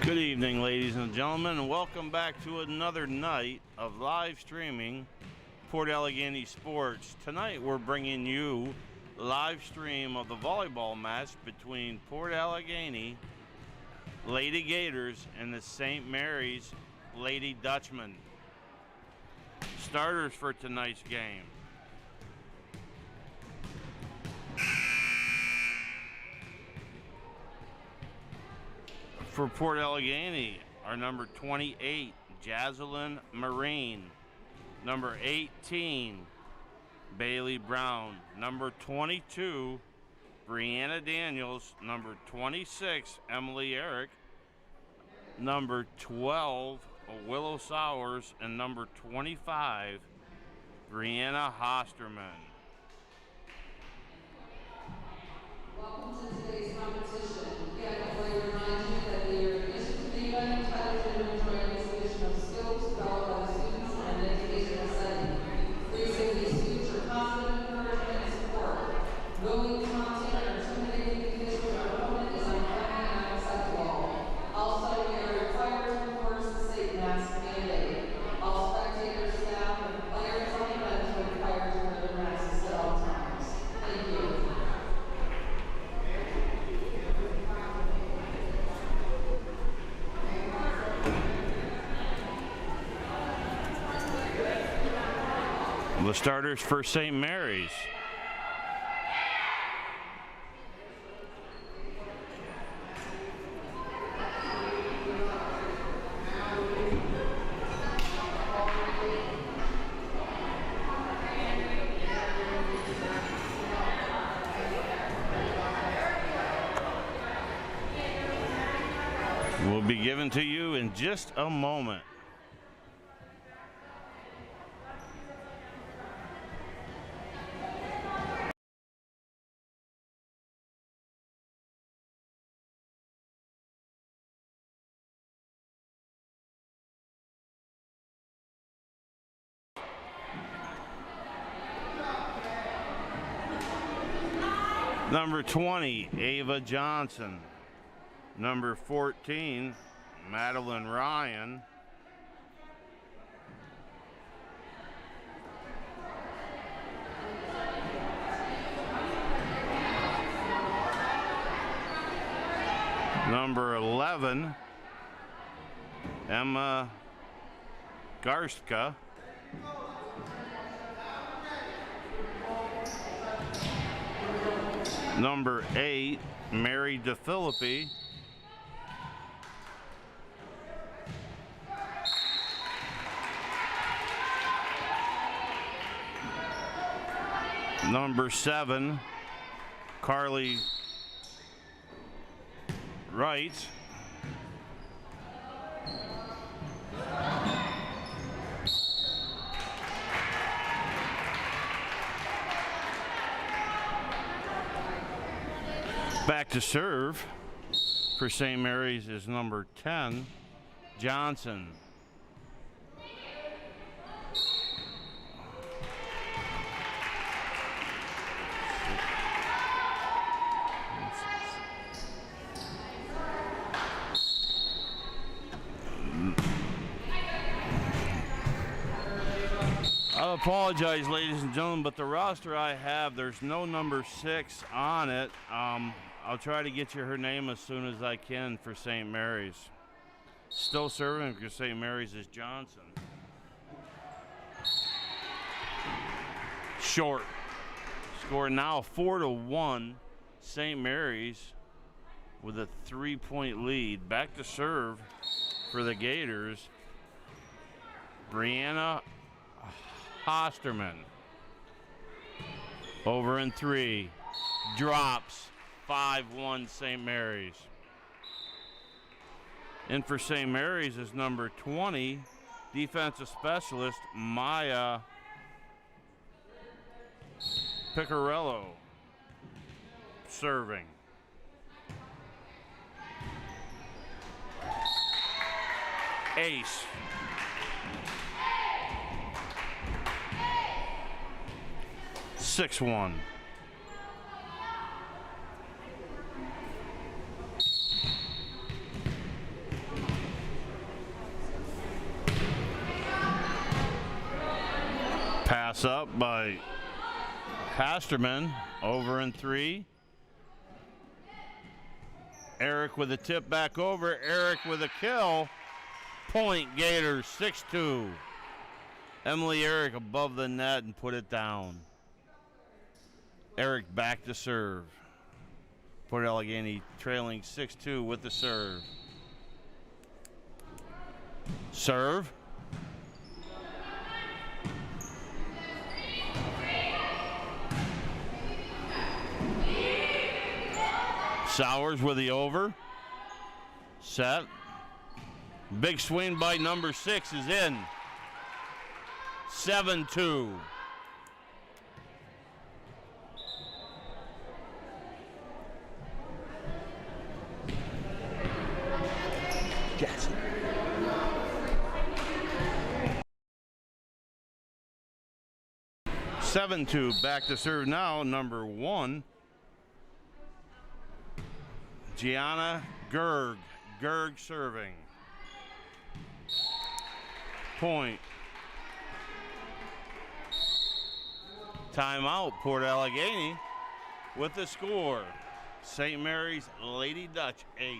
Good evening, ladies and gentlemen, and welcome back to another night of live streaming Port Allegany Sports. Tonight we're bringing you a live stream of the volleyball match between Port Allegany Lady Gators and the St. Mary's Lady Dutchmen. Starters for tonight's game. For Port Allegany are number 28, Jazelyn Marine, number 18, Bailey Brown, number 22, Brianna Daniels, number 26, Emily Eric, number 12, Willow Sowers, and number 25, Brianna Hosterman. Welcome to today's competition. Again, before we remind you that the admission to the event entitled to enjoy an exhibition of skills developed by the students in an educational setting. Please give these students your positive encouragement and support. Bullying, taunting, or intimidating the kids with our opponent is unfriendly and unacceptable. Also, we are required to enforce the safe mask mandate. All spectators, staff, and players on the bench are required to wear their masks at all times. Thank you. The starters for St. Mary's. Will be given to you in just a moment. Number 20, Ava Johnson. Number 14, Madeline Ryan. Number 11, Emma Garska. Number 8, Mary DeFilippi. Number 7, Carly Wright. Back to serve for St. Mary's is number 10, Johnson. I apologize, ladies and gentlemen, but the roster I have, there's no number 6 on it. I'll try to get you her name as soon as I can for St. Mary's. Still serving for St. Mary's is Johnson. Short. Score now 4-1. St. Mary's with a 3-point lead. Back to serve for the Gators, Brianna Hosterman. Over in 3. Drops. 5-1 St. Mary's. In for St. Mary's is number 20, defensive specialist Maya Picarello. Serving. Ace. Six one. Pass up by Hasterman, over in 3. Eric with a tip back over. Eric with a kill. Point Gators, 6-2. Emily Eric above the net and put it down. Eric back to serve. Port Allegany trailing 6-2 with the serve. Serve. Sowers with the over. Set. Big swing by number 6 is in. 7-2. Jackson. Back to serve now, number 1. Gianna Gerg. Gerg serving. Point. Timeout, Port Allegany with the score. St. Mary's Lady Dutch 8.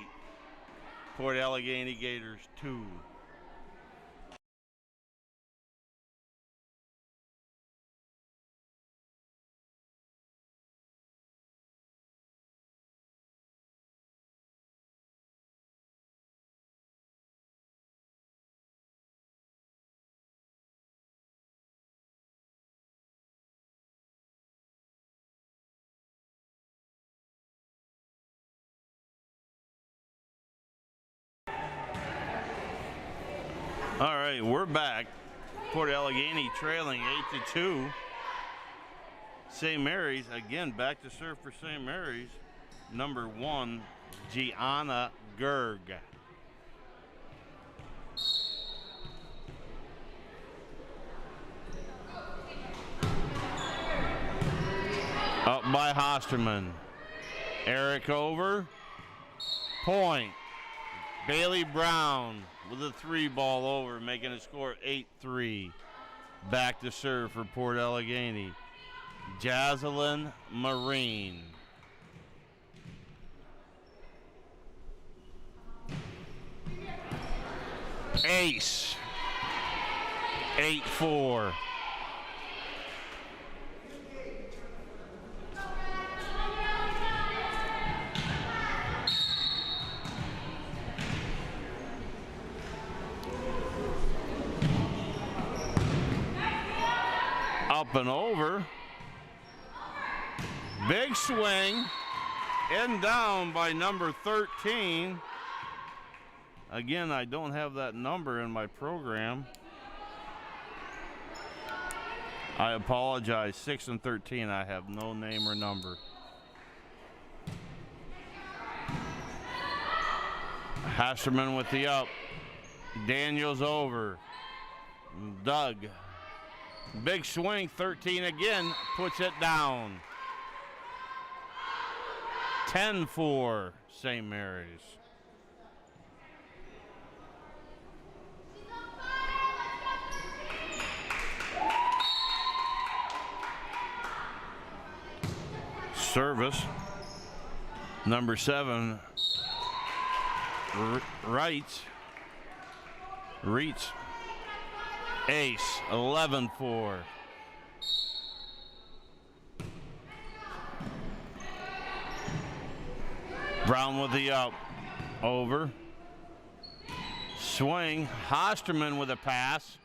Port Allegany Gators 2. All right, we're back. Port Allegany trailing 8-2. St. Mary's, again, back to serve for St. Mary's. Number 1, Gianna Gerg. Up by Hosterman. Eric over. Point. Bailey Brown with a 3-ball over, making a score 8-3. Back to serve for Port Allegany. Jazelyn Marine. Ace. 8-4. Up and over. Big swing. And down by number 13. Again, I don't have that number in my program. I apologize. 6 and 13, I have no name or number. Hasterman with the up. Daniels over. Doug. Big swing, 13 again, puts it down. 10-4, St. Mary's. Service, number 7, Reitz. Ace, 11-4. Brown with the up. Over. Swing. Hosterman with a pass.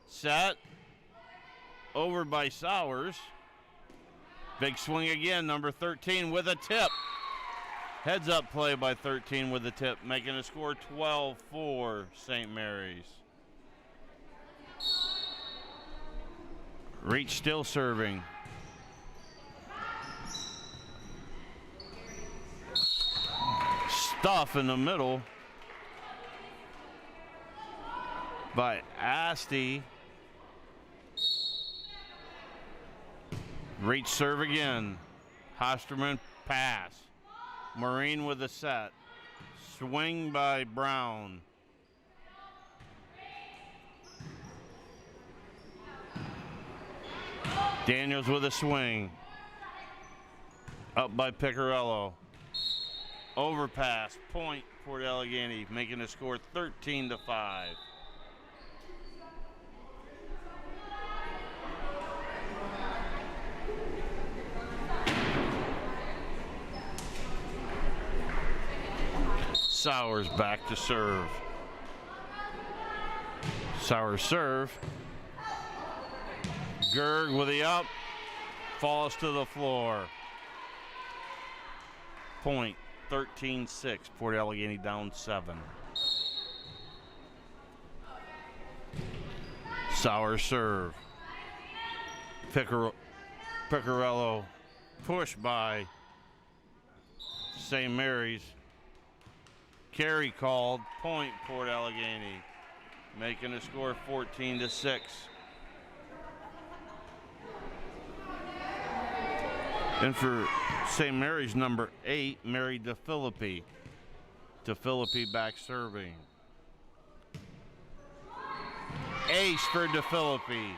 Set. Over by Sowers. Big swing again. Number 13 with a tip. Heads up play by 13 with a tip, making a score 12-4 St. Mary's. Reach still serving. Stuff in the middle by Asti. Reach serve again. Hosterman pass. Marine with a set. Swing by Brown. Daniels with a swing. Up by Picarello. Overpass, point, Port Allegany, making the score 13-5. Sowers back to serve. Sowers serve. Gerg with the up, falls to the floor. Point, 13-6, Port Allegany down 7. Sowers serve. Picarello push by St. Mary's. Carry called, point Port Allegany, making the score 14-6. And for St. Mary's, number 8, Mary DeFilippi. DeFilippi back serving. Ace for DeFilippi.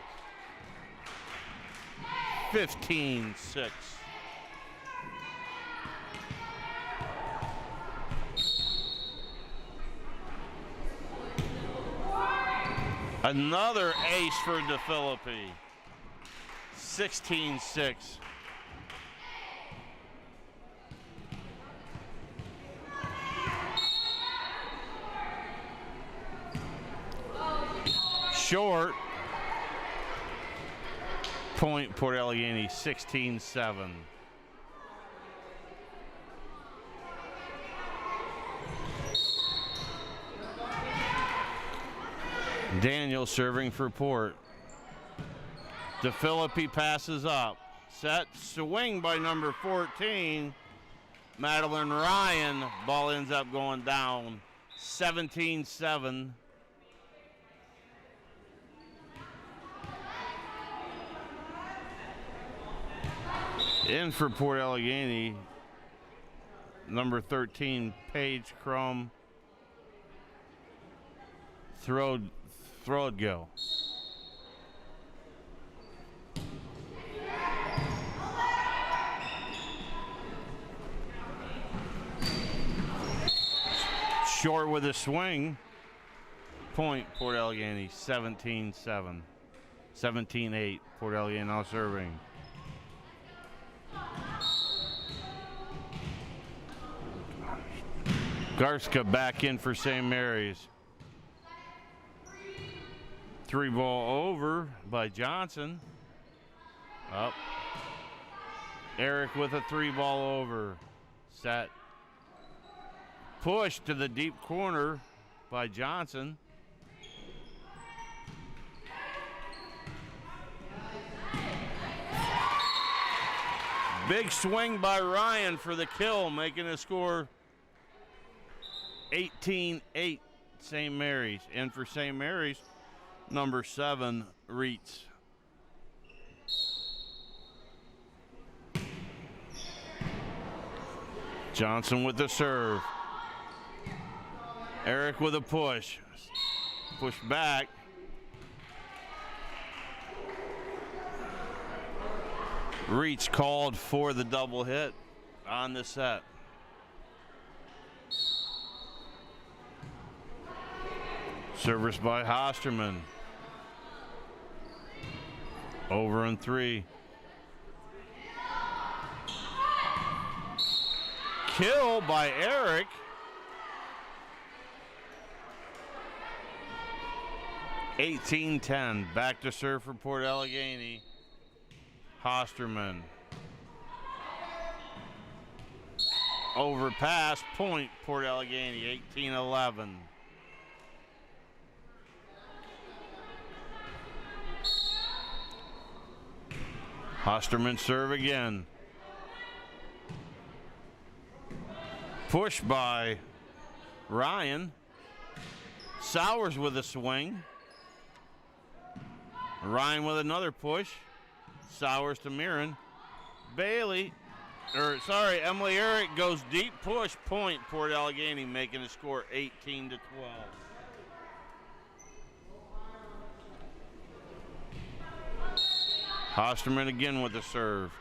15-6. Another ace for DeFilippi. 16-6. Short. Point Port Allegany, 16-7. Daniel serving for Port. DeFilippi passes up. Set, swing by number 14. Madeline Ryan. Ball ends up going down. 17-7. In for Port Allegany, number 13, Paige Crum. Throwed go. Short with a swing. Point Port Allegany, 17-7. 17-8, Port Allegany now serving. Garska back in for St. Mary's. 3-ball over by Johnson. Up. Eric with a 3-ball over. Set. Push to the deep corner by Johnson. Big swing by Ryan for the kill, making the score 18-8, St. Mary's. And for St. Mary's, number 7, Reitz. Johnson with the serve. Eric with a push. Push back. Reitz called for the double hit on the set. Service by Hosterman. Over and 3. Kill by Eric. (18-10). Back to serve for Port Allegany. Hosterman. Overpass, point Port Allegany, 18-11. Hosterman serve again. Push by Ryan. Sowers with a swing. Ryan with another push. Sowers to Mirren. Emily Eric goes deep push, point Port Allegany, making the score 18-12. Hosterman again with the serve.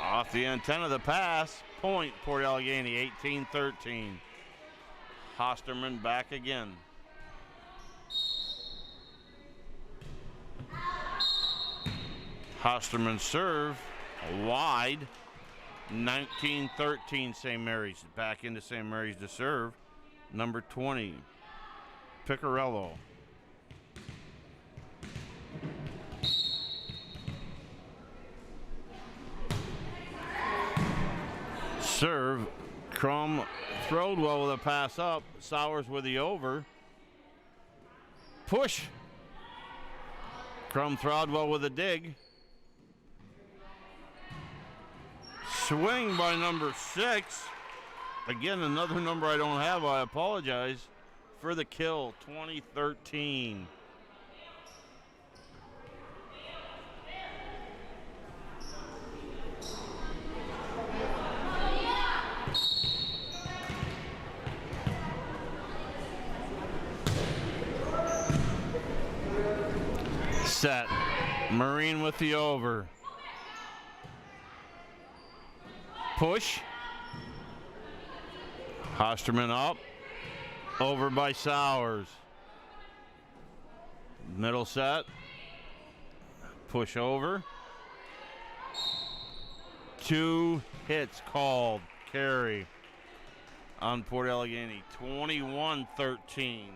Off the antenna of the pass. Point, Port Allegany, 18-13. Hosterman back again. Hosterman serve wide. 19-13 St. Mary's. Back into St. Mary's to serve. Number 20, Picarello. Serve. Crum throwed well with a pass up. Sowers with the over. Push. Crum throwed well with a dig. Swing by number 6. Again, another number I don't have. I apologize for the kill. 20-13. Set. Marine with the over. Push. Hosterman up. Over by Sowers. Middle set. Push over. 2 hits called. Carry on Port Allegany. 21-13.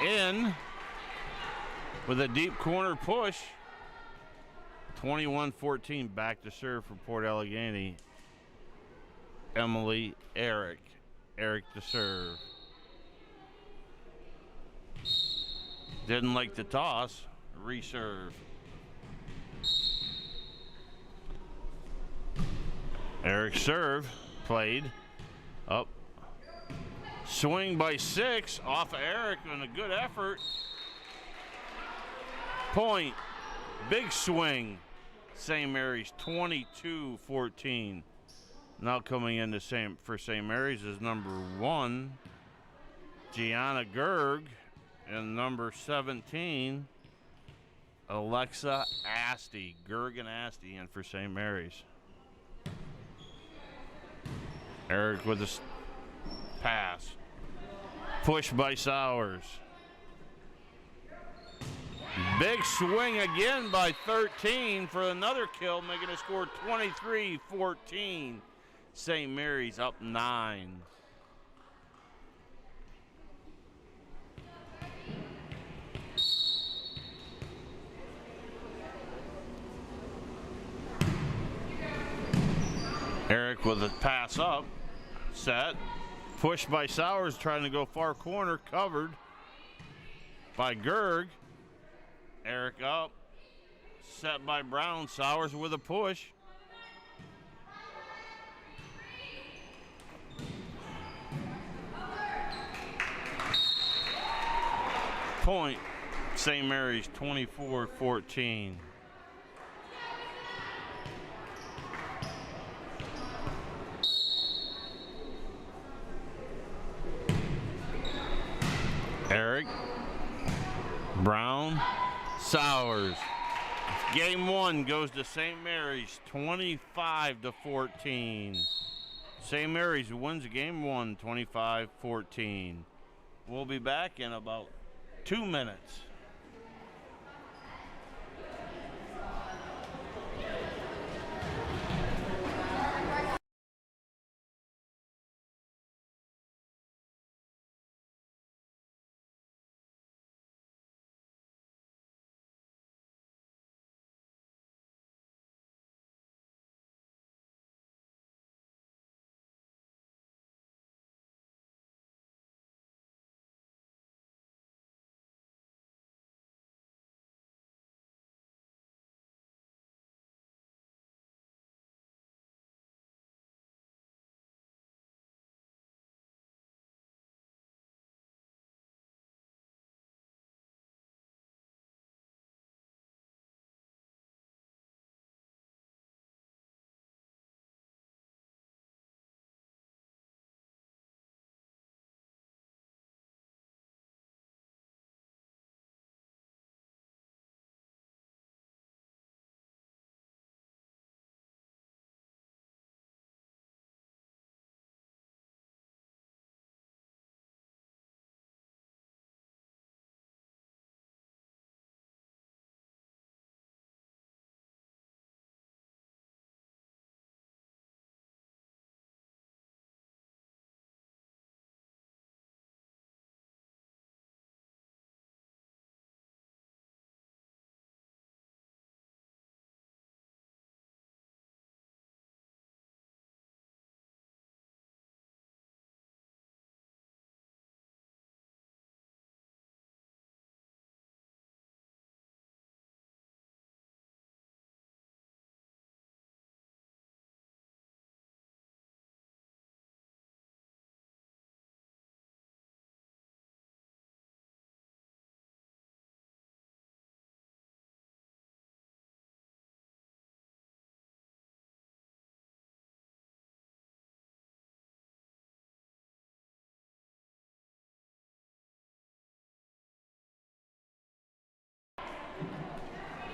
In with a deep corner push. 21-14. Back to serve for Port Allegany. Emily Eric. Eric to serve. Didn't like the toss. Reserve. Eric serve. Played. Up. Swing by 6 off of Eric and a good effort. Point. Big swing. St. Mary's 22-14. Now coming into for St. Mary's is number 1, Gianna Gerg, and number 17, Alexa Asti. Gerg and Asti in for St. Mary's. Eric with a pass. Push by Sowers. Big swing again by 13 for another kill, making a score 23-14. St. Mary's up 9. Eric with a pass up. Set. Push by Sowers, trying to go far corner, covered by Gerg. Eric up. Set by Brown. Sowers with a push. Point. St. Mary's 24-14. Eric, Brown, Sowers. Game 1 goes to St. Mary's 25-14. St. Mary's wins game 1 25-14. We'll be back in about 2 minutes.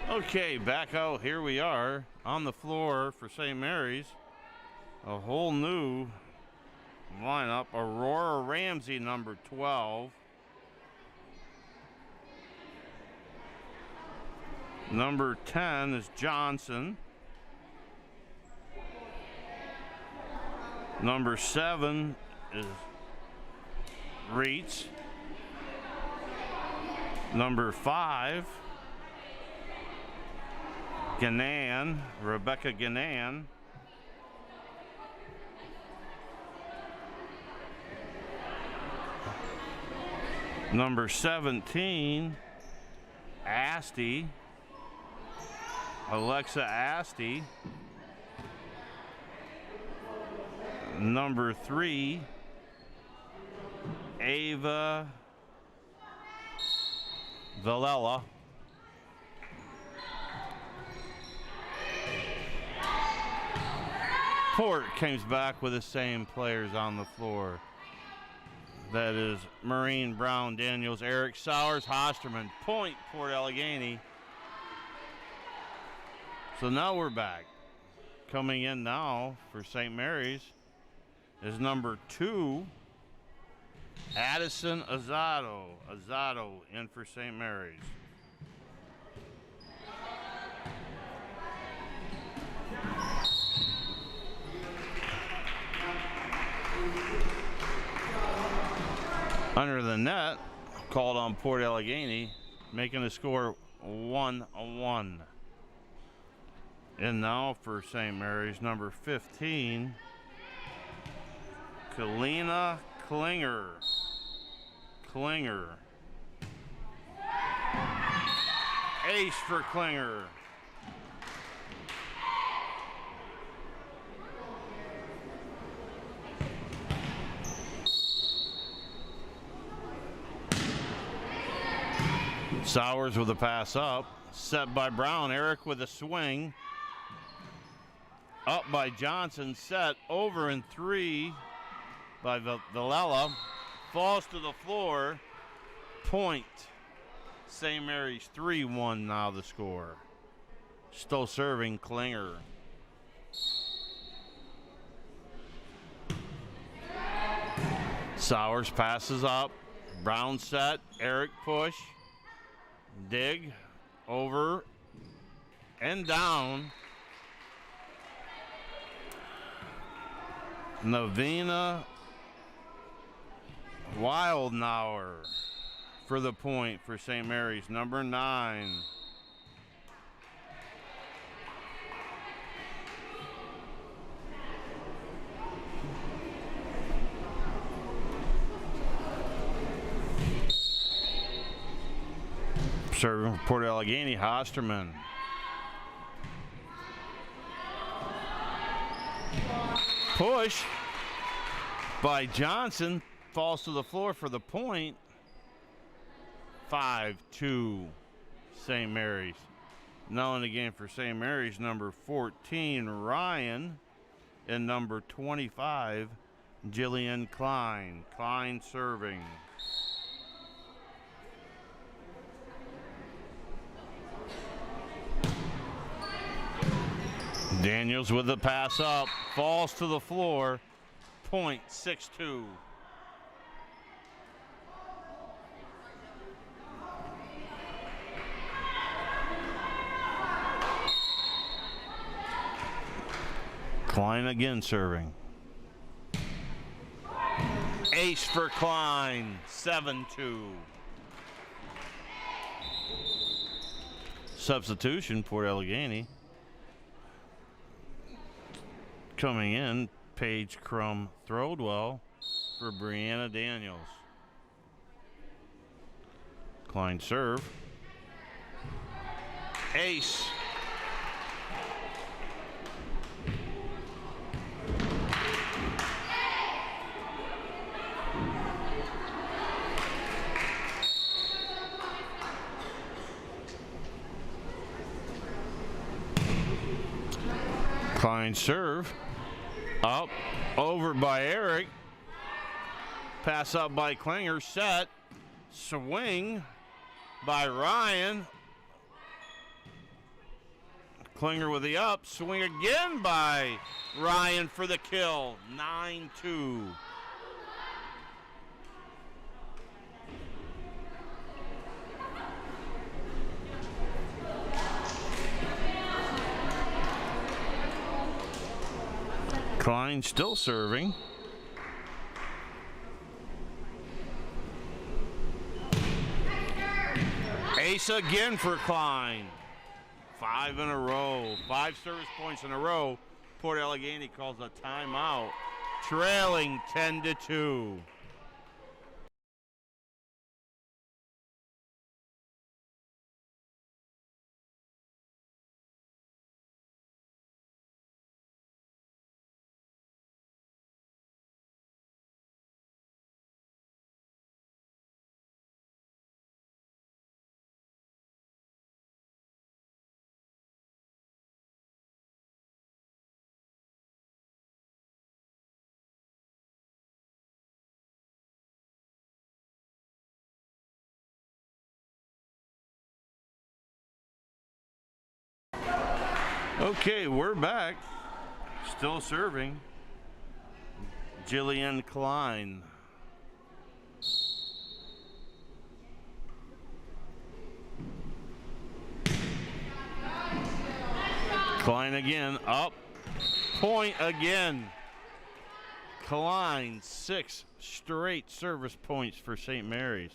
Okay, back out. Here we are on the floor for St. Mary's. A whole new lineup. Aurora Ramsey, number 12. Number 10 is Johnson. Number 7 is Reitz. Number 5, Ganan, Rebecca Ganan. Number 17, Asti, Alexa Asti. Number 3, Ava Villela. Port comes back with the same players on the floor. That is Maureen Brown Daniels, Eric Sowers, Hosterman. Point, Port Allegany. So now we're back. Coming in now for St. Mary's is number 2, Addison Azado. Azado in for St. Mary's. Under the net, called on Port Allegany, making the score 1-1. And now for St. Mary's, number 15, Kalina Klinger. Ace for Klinger. Sowers with a pass up. Set by Brown. Eric with a swing. Up by Johnson. Set over in 3 by Villela. Falls to the floor. Point. St. Mary's 3-1 now the score. Still serving Klinger. Sowers passes up. Brown set. Eric push. Dig. Over. And down. Navina Wildnauer for the point for St. Mary's, number 9. Serving for Port Allegany, Hosterman. Push by Johnson, falls to the floor for the point. 5-2 St. Mary's. Now in the game for St. Mary's, number 14, Ryan, and number 25, Jillian Klein. Klein serving. Daniels with the pass up, falls to the floor, point 6-2. Klein again serving. Ace for Klein, 7-2. Substitution, Port Allegany. Coming in, Paige Crum Throwdwell for Brianna Daniels. Klein serve. Ace. Klein serve. Up, over by Eric. Pass up by Klinger. Set. Swing by Ryan. Klinger with the up. Swing again by Ryan for the kill. 9-2. Klein still serving. Ace again for Klein. 5 in a row. 5 service points in a row. Port Allegany calls a timeout. Trailing 10-2. Okay, we're back. Still serving. Jillian Klein. Klein again, up. Point again. Klein, 6 straight service points for St. Mary's.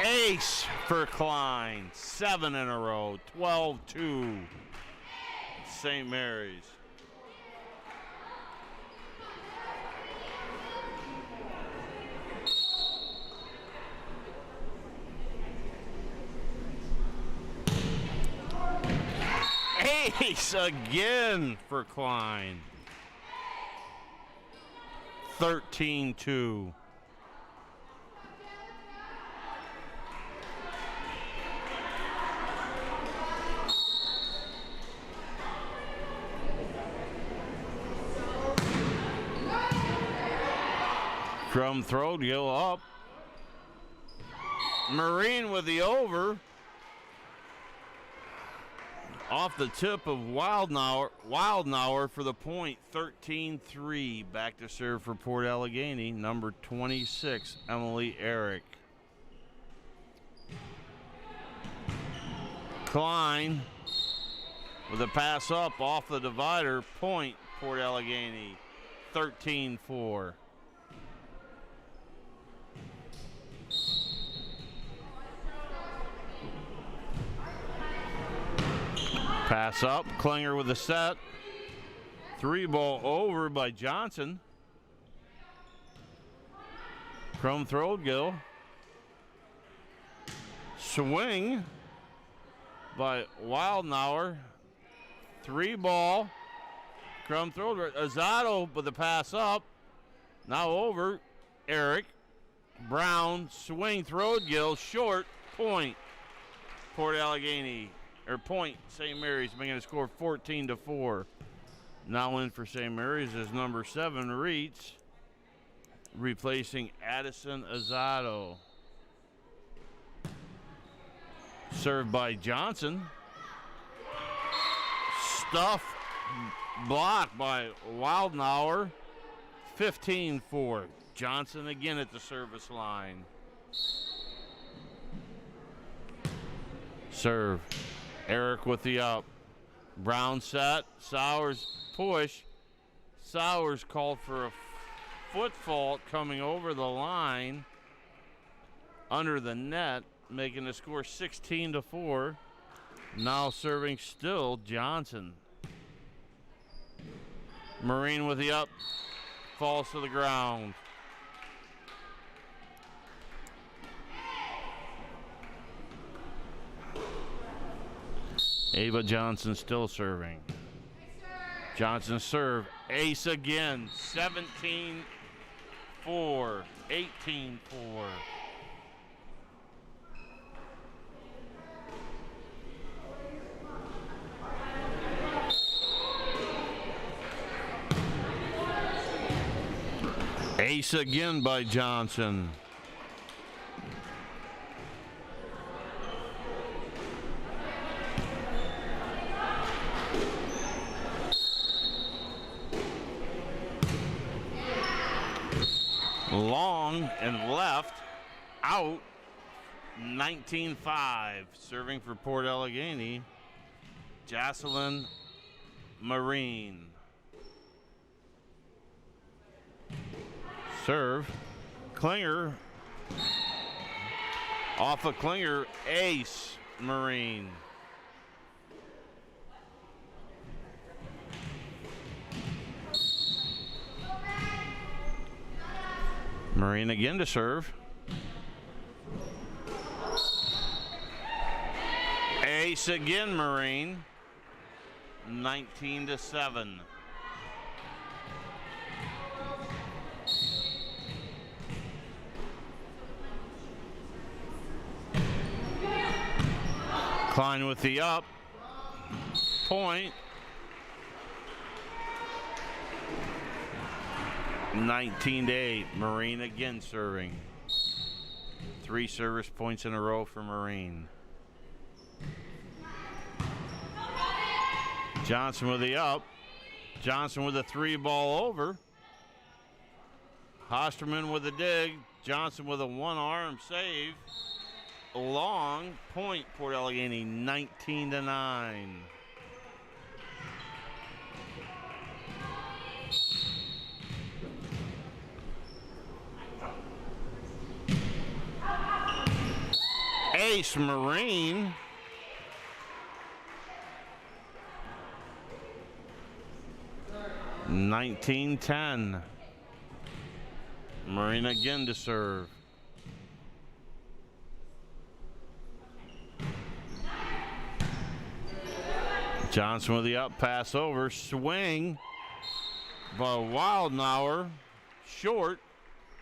Ace for Klein, 7 in a row, 12-2, St. Mary's. Ace again for Klein, 13-2. From Throgill up. Marine with the over. Off the tip of Wildnauer for the point. 13-3. Back to serve for Port Allegany. Number 26, Emily Eric. Klein with a pass up off the divider. Point, Port Allegany. 13-4. Pass up, Klinger with the set. 3-ball over by Johnson. From Throgill. Swing by Wildnauer. 3-ball. From Throgill. Azzato with the pass up. Now over. Eric. Brown. Swing. Throgill. Short. Point. Port Allegany. Or point, St. Mary's making a score 14-4. Now in for St. Mary's is number 7, Reitz, replacing Addison Azzato. Served by Johnson. Stuff blocked by Wildnauer. 15-4. Johnson again at the service line. Serve. Eric with the up. Brown set. Sowers push. Sowers called for a foot fault coming over the line under the net, making the score 16-4. Now serving still Johnson. Marine with the up. Falls to the ground. Ava Johnson still serving. Johnson serve. Ace again. 17-4. 18-4. Ace again by Johnson. Long and left, out, 19-5. Serving for Port Allegany, Jocelyn Marine. Serve, Klinger, off of Klinger, ace, Marine. Marine again to serve. Ace again, Marine. 19-7. Klein with the up. Point. 19-8. Marine again serving. 3 service points in a row for Marine. Johnson with the up. Johnson with a 3-ball over. Hosterman with a dig. Johnson with a 1-arm save. Long point, Port Allegany, 19-9. Ace, Marine. $19-10. Marine again to serve. Johnson with the up, pass over, swing by Wildnauer, short,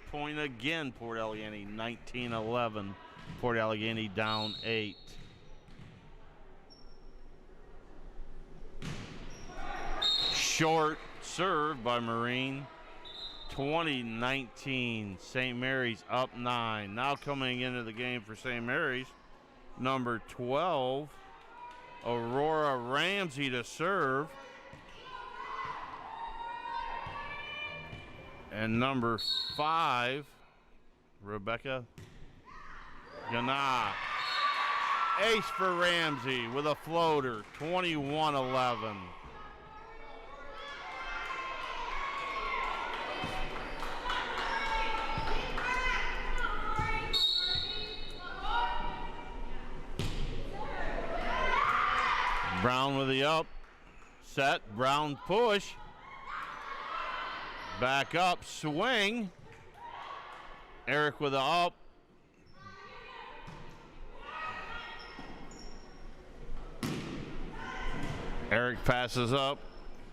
point again, Port Allegany, 19-11. Port Allegany down 8. Short serve by Marine, 20-19. St. Mary's up 9. Now coming into the game for St. Mary's, number 12, Aurora Ramsey to serve. And number 5, Rebecca Gana. Ace for Ramsey with a floater, 21-11. Brown with the up, set, Brown push, back up, swing, Eric with the up, Eric passes up,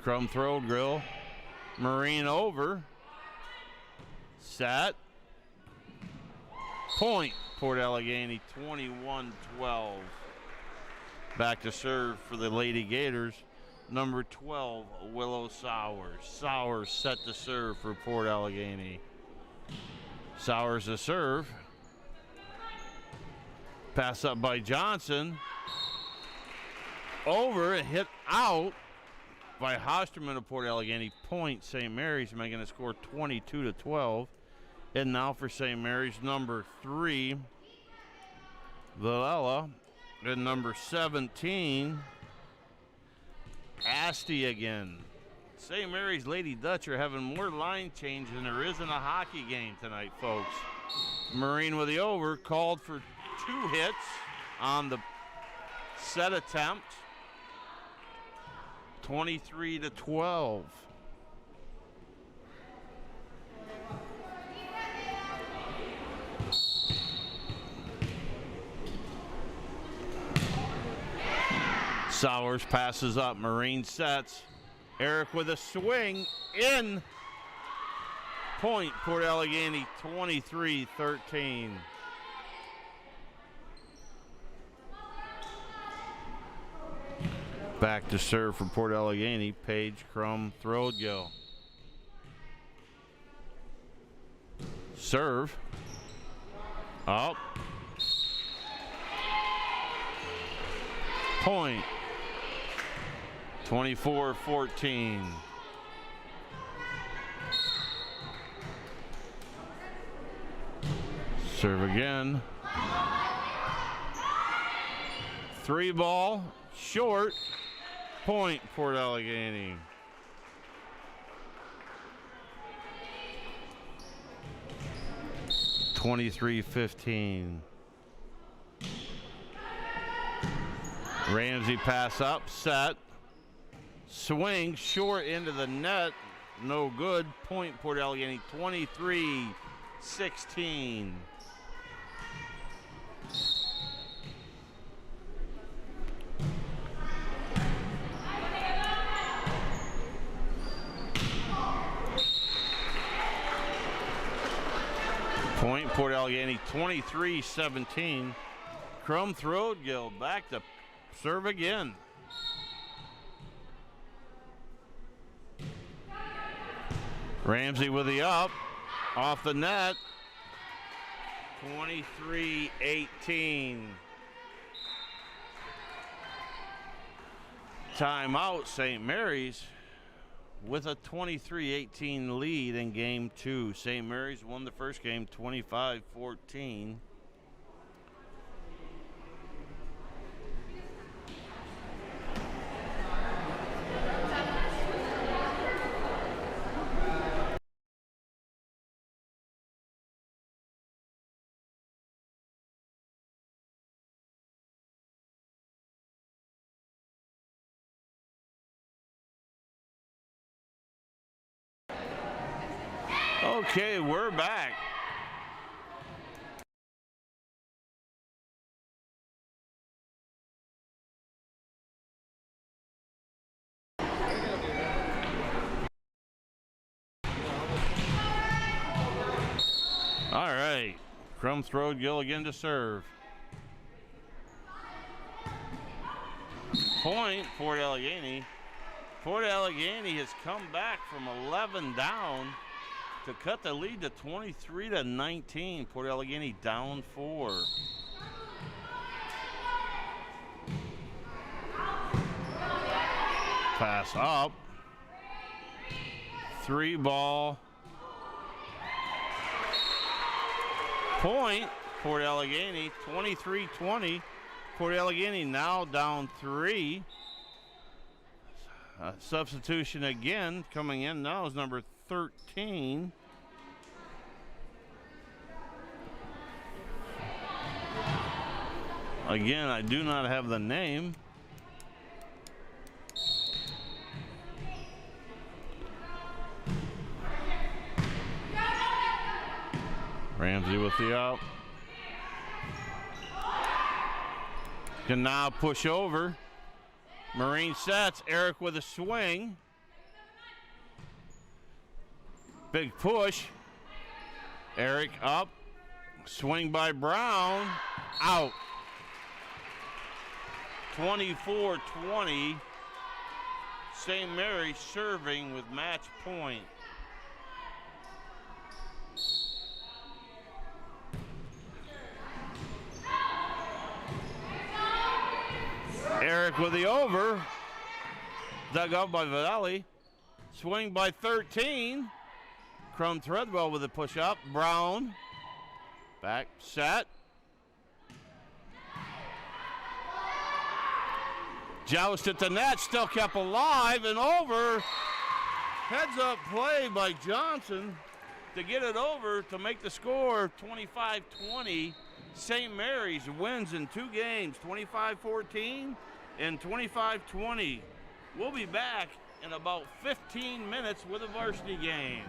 Crum throw grill, Marine over, set, point, Port Allegany, 21-12. Back to serve for the Lady Gators, number 12, Willow Sowers. Sowers set to serve for Port Allegany. Sowers to serve. Pass up by Johnson. Over, hit out by Hosterman of Port Allegany. Point, St. Mary's, making the score 22-12. And now for St. Mary's, number 3, Villela. And number 17, Asti again. St. Mary's Lady Dutch are having more line change than there is in a hockey game tonight, folks. Marine with the over, called for 2 hits on the set attempt. 23-12. Sowers passes up, Marine sets. Eric with a swing, in. Point, Port Allegany, 23-13. Back to serve for Port Allegany, Paige, Crum, Throedgill. serve. Up. Point. 24-14. Serve again. 3 ball, short. Point, Port Allegany. (23-15). Ramsey pass up, set. Swing, short into the net. No good. Point, Port Allegany, 23-16. Point, Port Allegany, 23-17. Crum Throatgill back to serve again. Ramsey with the up, off the net. 23-18. Timeout, St. Mary's with a 23-18 lead in game 2. St. Mary's won the first game 25-14. Okay, we're back. All right, Crum Throatgill again to serve. Point, Port Allegany. Port Allegany has come back from 11 down to cut the lead to 23-19. Port Allegany down 4. Pass up. 3 ball. Point, Port Allegany, 23-20. Port Allegany now down 3. Substitution again coming in now is number 13. Again, I do not have the name. Ramsey with the up. Can now push over. Marine sets. Eric with a swing. Big push. Eric up. Swing by Brown. Out. 24-20. St. Mary's serving with match point. Eric with the over. Dug up by Vidali. Swing by 13. Crum Threadwell with a push up. Brown. Back set. Joust at the net. Still kept alive and over. Heads up play by Johnson to get it over to make the score 25-20. St. Mary's wins in 2 games, 25-14 and 25-20. We'll be back in about 15 minutes with a varsity game.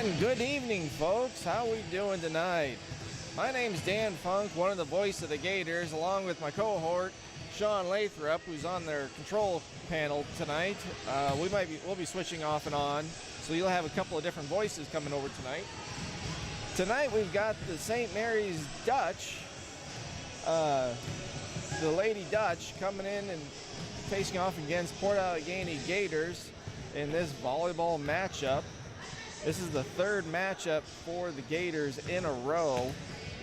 And good evening, folks. How we doing tonight? My name's Dan Funk, one of the voice of the Gators, along with my cohort, Sean Lathrop, who's on their control panel tonight. We'll be switching off and on, so you'll have a couple of different voices coming over tonight. Tonight we've got the St. Mary's Dutch, the Lady Dutch, coming in and facing off against Port Allegany Gators in this volleyball matchup. This is the third matchup for the Gators in a row.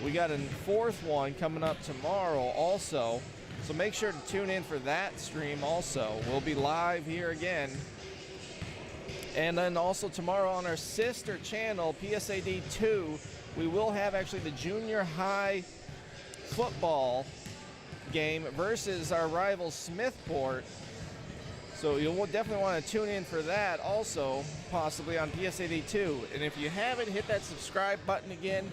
We got a fourth one coming up tomorrow also, so make sure to tune in for that stream also. We'll be live here again. And then also tomorrow on our sister channel, PSAD 2, we will have actually the junior high football game versus our rival Smithport. So you'll definitely want to tune in for that also, possibly on PSAD 2. And if you haven't hit that subscribe button again,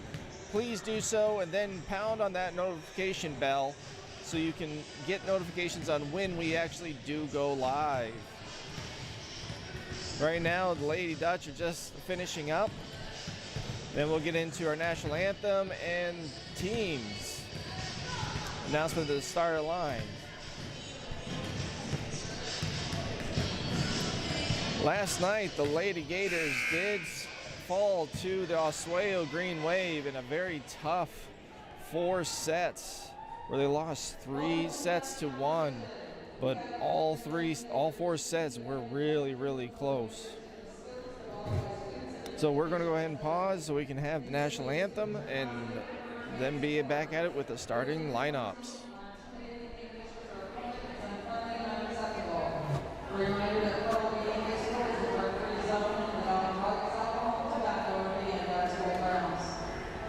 please do so, and then pound on that notification bell so you can get notifications on when we actually do go live. Right now, the Lady Dutch are just finishing up. Then we'll get into our national anthem and teams. Announcement of the starter line. Last night, the Lady Gators did fall to the Oswego Green Wave in a very tough 4 sets, where they lost 3 sets to 1. But all 4 sets were really, really close. So we're going to go ahead and pause so we can have the national anthem and then be back at it with the starting lineups.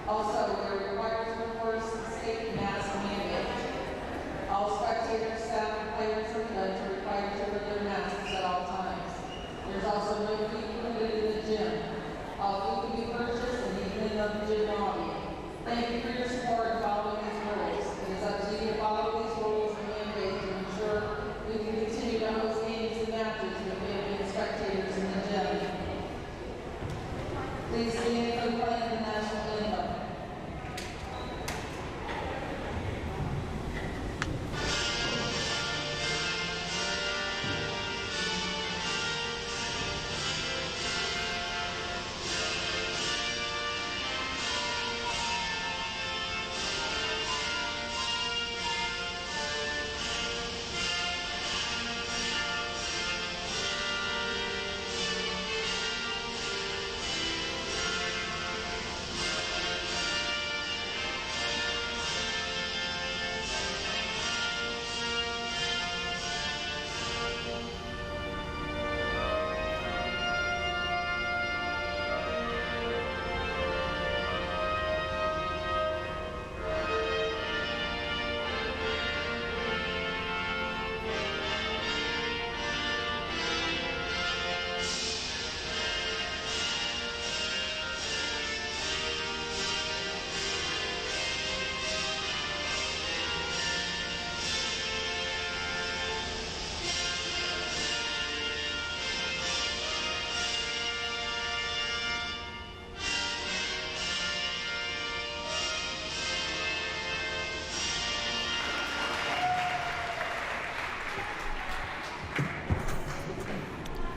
Also, we are required to enforce the state mask mandate. All spectators, staff, and players of the Dutch are required to wear their masks at all times. There's also no fee included in the gym. All food can be purchased and eaten in the gym lobby. Thank you for your support in following these rules. It is up to you to follow these rules and mandates to ensure we can continue to host games and matches with family and spectators in the gym. Please stand for the playing the national anthem.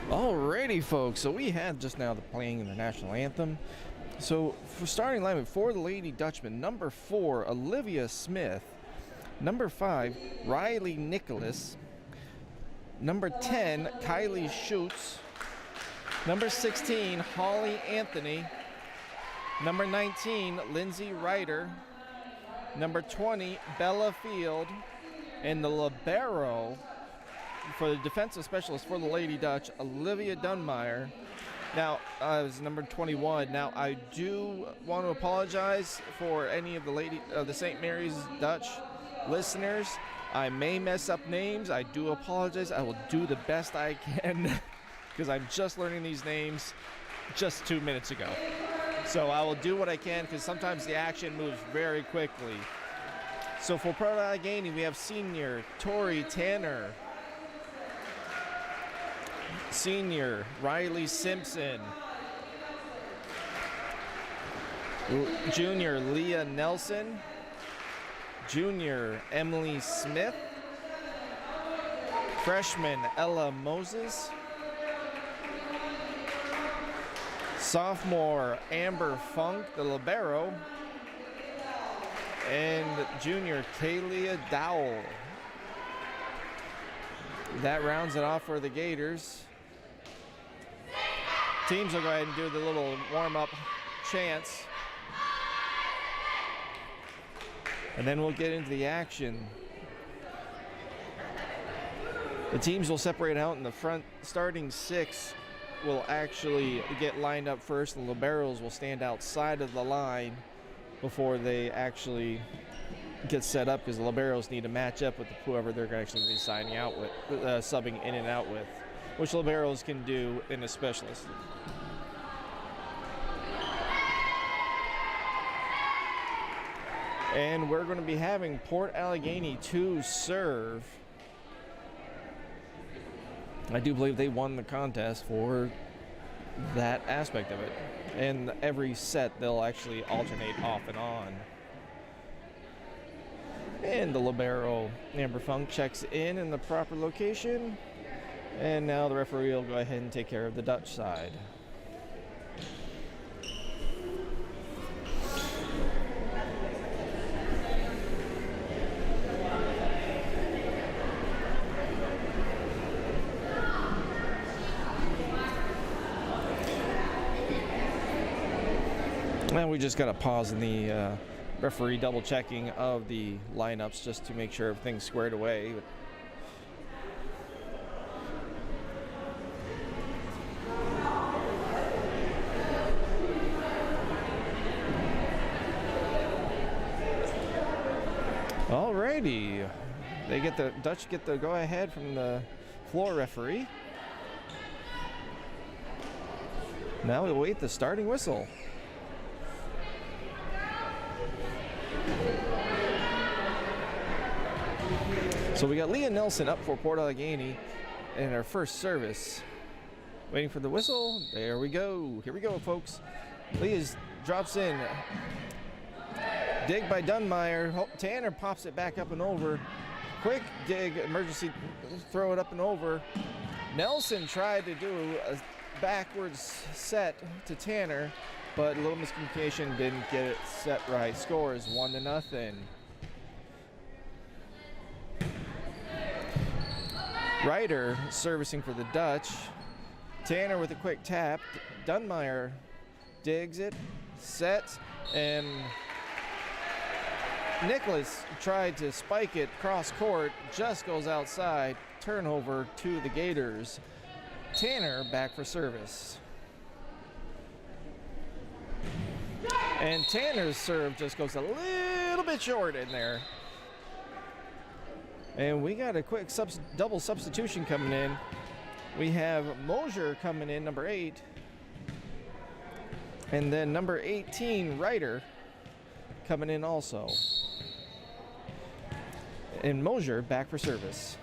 Alrighty, folks, so we had just now the playing of the national anthem. So for starting lineup for the Lady Dutchman, number 4, Olivia Smith. Number 5, Riley Nicholas. Number 10, Kylie Schutz. Number 16, Holly Anthony. Number 19, Lindsay Ryder. Number 20, Bella Field. And the libero for the defensive specialist for the Lady Dutch, Olivia Dunmeyer. Now, it was number 21. Now, I do want to apologize for any of the St. Mary's Dutch listeners. I may mess up names. I do apologize. I will do the best I can because I'm just learning these names just 2 minutes ago. So I will do what I can because sometimes the action moves very quickly. So for Port Allegany, we have senior Tori Tanner. Senior Riley Simpson. Junior Leah Nelson, junior Emily Smith, freshman Ella Moses, sophomore Amber Funk, the libero, and junior Kaylia Dowell. That rounds it off for the Gators. Teams will go ahead and do the little warm-up chants. And then we'll get into the action. The teams will separate out in the front. Starting 6 will actually get lined up first. The liberos will stand outside of the line before they actually get set up, because the liberos need to match up with whoever they're actually be signing out with, subbing in and out with, which liberos can do in a specialist. And we're going to be having Port Allegany to serve. I do believe they won the contest for that aspect of it. And every set they'll actually alternate off and on. And the libero Amber Funk checks in the proper location. And now the referee will go ahead and take care of the Dutch side. And we just got to pause in the referee double checking of the lineups just to make sure everything's squared away. Alrighty, the Dutch get the go ahead from the floor referee. Now we wait the starting whistle. So we got Leah Nelson up for Port Allegany in our first service. Waiting for the whistle. There we go. Here we go, folks. Leah drops in. Dig by Dunmeyer. Tanner pops it back up and over. Quick dig, emergency, throw it up and over. Nelson tried to do a backwards set to Tanner, but a little miscommunication, didn't get it set right. Score is 1-0. Ryder servicing for the Dutch. Tanner with a quick tap. Dunmeyer digs it, sets, and Nicholas tried to spike it cross court, just goes outside. Turnover to the Gators. Tanner back for service. And Tanner's serve just goes a little bit short in there. And we got a quick double substitution coming in. We have Mosier coming in, number 8. And then number 18, Ryder, coming in also. And Mosier back for service.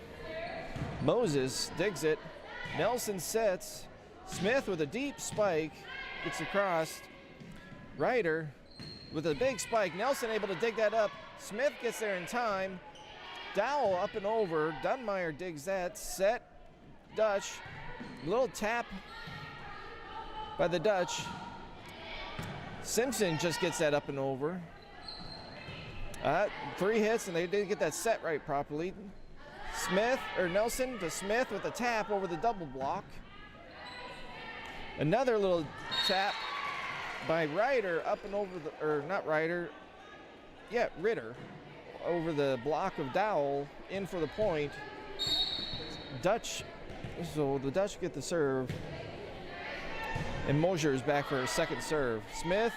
Moses digs it. Nelson sets. Smith with a deep spike. Gets across. Ryder with a big spike. Nelson able to dig that up. Smith gets there in time. Dowell up and over. Dunmeyer digs that. Set. Dutch. Little tap by the Dutch. Simpson just gets that up and over. 3 hits, and they didn't get that set right properly. Nelson to Smith with a tap over the double block. Another little tap by Ryder up and over the, or not Ryder, yeah, Ritter, over the block of Dowell, in for the point. Dutch, so the Dutch get the serve, and Mosier is back for a second serve. Smith,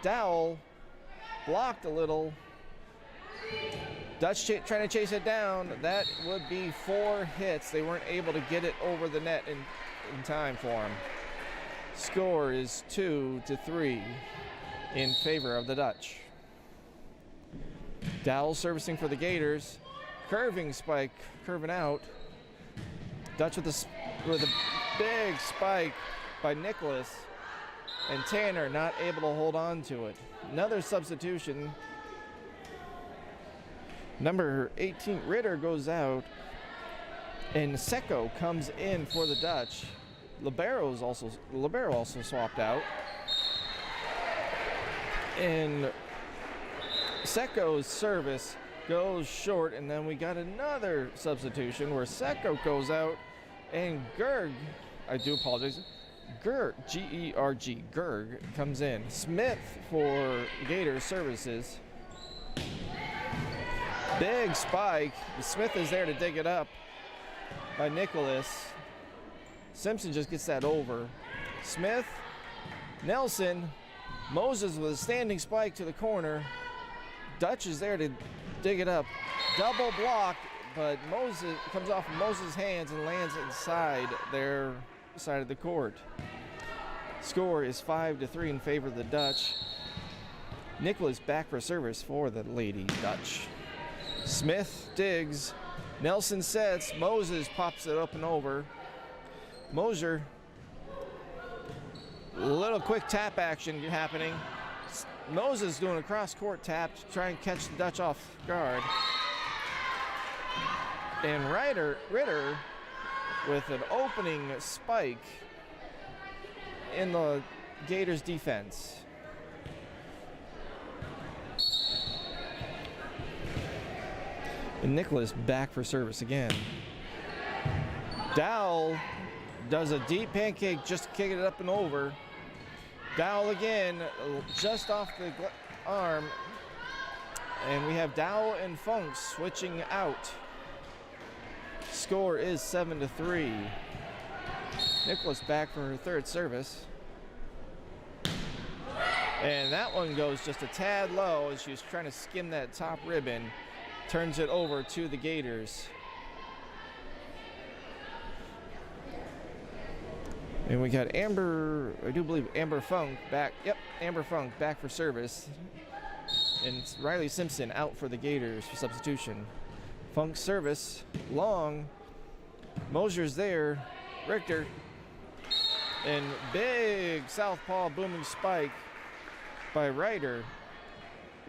Dowell, blocked a little. Dutch trying to chase it down. That would be 4 hits. They weren't able to get it over the net in time for him. Score is 2-3 in favor of the Dutch. Dowell servicing for the Gators. Curving spike, curving out. Dutch with a big spike by Nicholas. and Tanner not able to hold on to it. Another substitution. Number 18, Ritter, goes out, and Secco comes in for the Dutch. Libero also swapped out. And Secco's service goes short, and then we got another substitution where Secco goes out, and Gerg, I do apologize, G-E-R-G, Gerg comes in. Smith for Gators services. Big spike. Smith is there to dig it up by Nicholas. Simpson just gets that over. Smith, Nelson, Moses with a standing spike to the corner. Dutch is there to dig it up. Double block, but Moses comes off of Moses' hands and lands inside their side of the court. Score is 5-3 in favor of the Dutch. Nicholas back for service for the Lady Dutch. Smith digs. Nelson sets. Moses pops it up and over. Mosier. Little quick tap action happening. Moses doing a cross-court tap to try and catch the Dutch off guard. And Ritter with an opening spike in the Gators defense. And Nicholas back for service again. Dowell does a deep pancake just to kick it up and over. Dowell again, just off the arm. And we have Dowell and Funk switching out. Score is 7-3. Nicholas back for her third service. And that one goes just a tad low as she was trying to skim that top ribbon. Turns it over to the Gators. And we got Amber, I do believe Amber Funk back. Yep, Amber Funk back for service. And Riley Simpson out for the Gators for substitution. Funk service, long. Mosier's there. Richter. And big southpaw booming spike by Ryder.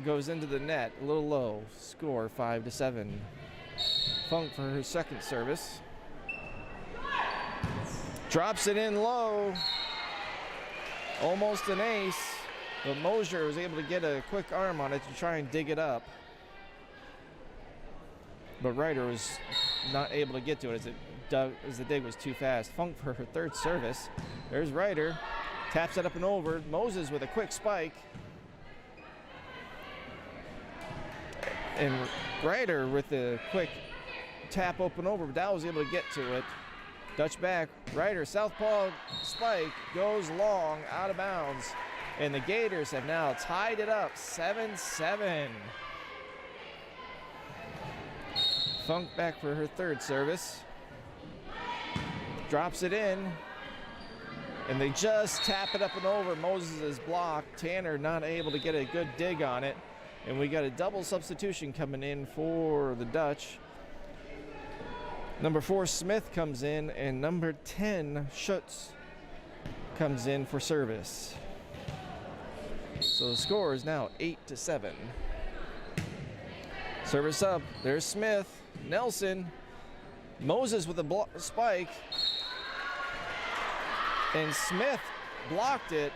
Goes into the net, a little low. Score 5-7. Funk for her second service. Drops it in low. Almost an ace, but Mosier was able to get a quick arm on it to try and dig it up. But Ryder was not able to get to it as the dig was too fast. Funk for her third service. There's Ryder. Taps it up and over. Moses with a quick spike. And Ryder with a quick tap open over, but Dow was able to get to it. Dutch back, Ryder, southpaw spike, goes long, out of bounds. And the Gators have now tied it up, 7-7. Funk back for her third service. Drops it in. And they just tap it up and over. Moses is blocked. Tanner not able to get a good dig on it. And we got a double substitution coming in for the Dutch. Number 4, Smith comes in, and number 10, Schutz, comes in for service. So the score is now 8-7. Service up. There's Smith, Nelson, Moses with a spike. And Smith blocked it,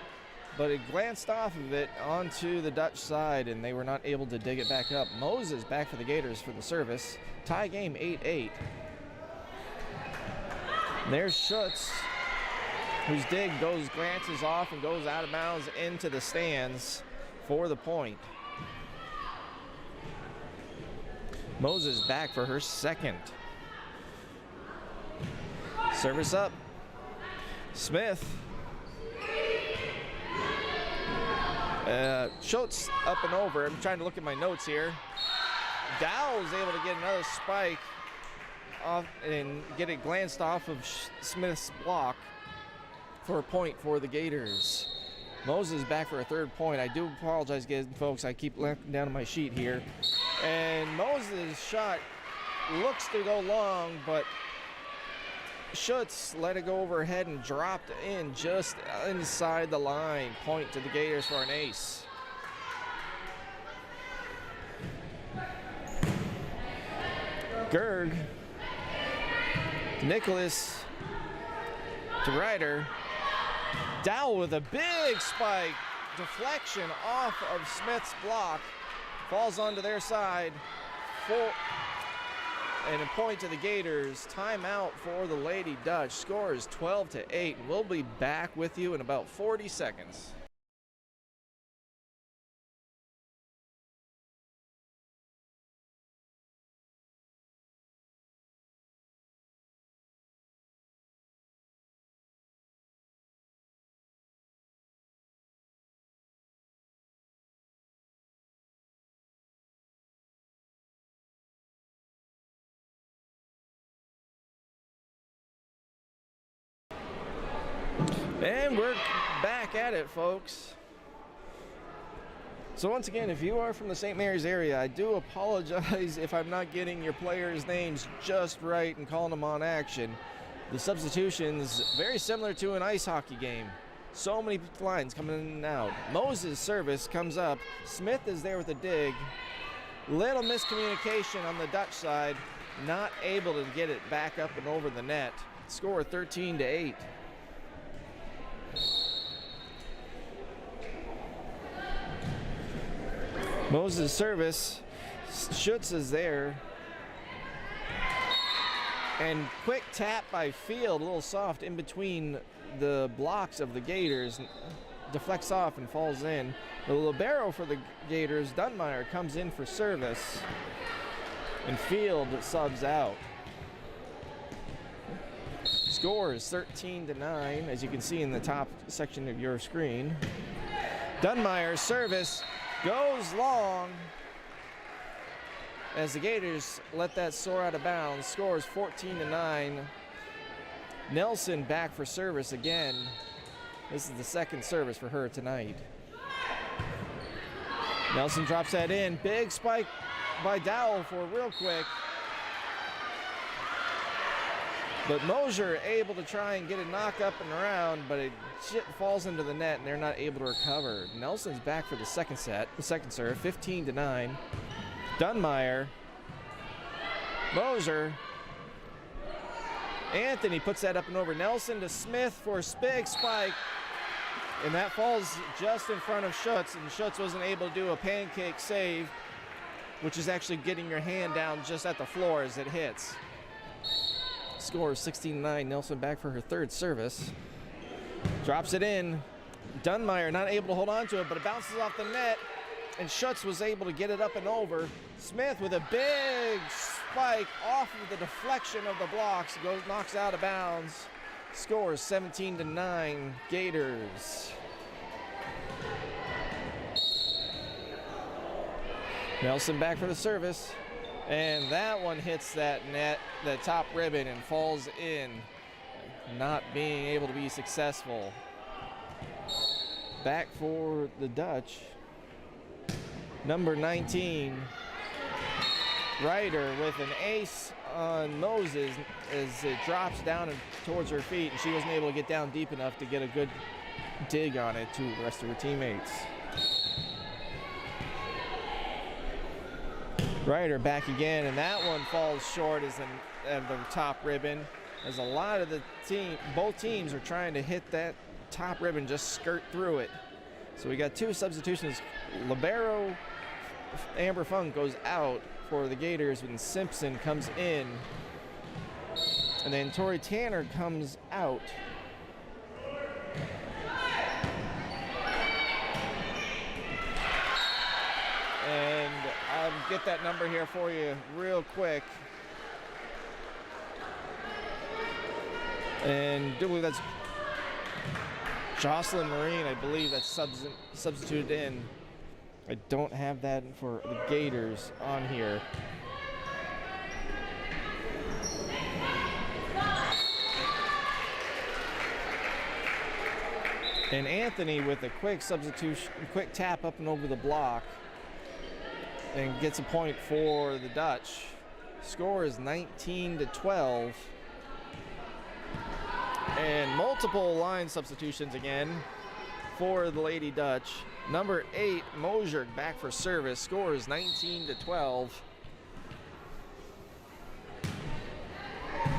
but it glanced off of it onto the Dutch side, and they were not able to dig it back up. Moses back for the Gators for the service. Tie game 8-8. There's Schutz, whose dig glances off and goes out of bounds into the stands for the point. Moses back for her second. Service up. Smith. Schultz up and over. I'm trying to look at my notes here. Dow was able to get another spike off and get it glanced off of Smith's block for a point for the Gators. Moses back for a third point. I do apologize again, folks. I keep looking down on my sheet here. And Moses' shot looks to go long, but Schutz let it go overhead and dropped in just inside the line. Point to the Gators for an ace. Gerg to Nicholas to Ryder. Dowell with a big spike. Deflection off of Smith's block. Falls onto their side. And a point to the Gators. Timeout for the Lady Dutch. Score is 12-8. We'll be back with you in about 40 seconds. And we're back at it, folks. So once again, if you are from the St. Mary's area, I do apologize if I'm not getting your players' names just right and calling them on action. The substitutions, very similar to an ice hockey game. So many lines coming in and out. Moses' service comes up. Smith is there with a dig. Little miscommunication on the Dutch side. Not able to get it back up and over the net. Score 13-8. Moses' service. Schutz is there. And quick tap by Field, a little soft in between the blocks of the Gators. Deflects off and falls in. The libero for the Gators, Dunmeyer, comes in for service. And Field subs out. Score is 13-9, as you can see in the top section of your screen. Dunmeyer's service goes long as the Gators let that soar out of bounds. Scores 14-9. Nelson back for service again. This is the second service for her tonight. Nelson drops that in. Big spike by Dowell for real quick. But Mosier able to try and get a knock up and around, but it falls into the net and they're not able to recover. Nelson's back for the second serve, 15-9. Dunmeyer, Mosier, Anthony puts that up and over. Nelson to Smith for a big spike, and that falls just in front of Schutz, and Schutz wasn't able to do a pancake save, which is actually getting your hand down just at the floor as it hits. Score 16-9. Nelson back for her third service. Drops it in. Dunmeyer not able to hold on to it, but it bounces off the net, and Schutz was able to get it up and over. Smith with a big spike off of the deflection of the blocks, knocks out of bounds. Score 17-9. Gators. Nelson back for the service. And that one hits that net, the top ribbon, and falls in, not being able to be successful. Back for the Dutch. Number 19, Ryder with an ace on Moses as it drops down and towards her feet, and she wasn't able to get down deep enough to get a good dig on it to the rest of her teammates. Ryder back again, and that one falls short as the top ribbon. As a lot of the both teams are trying to hit that top ribbon, just skirt through it. So we got two substitutions. Libero Amber Funk goes out for the Gators when Simpson comes in. And then Tori Tanner comes out. And I'll get that number here for you real quick. And I believe that's Jocelyn Marine, I believe that's substituted in. I don't have that for the Gators on here. And Anthony with a quick substitution, quick tap up and over the block, and gets a point for the Dutch. Score is 19-12. And multiple line substitutions again for the Lady Dutch. Number 8, Mosier back for service. Score is 19-12.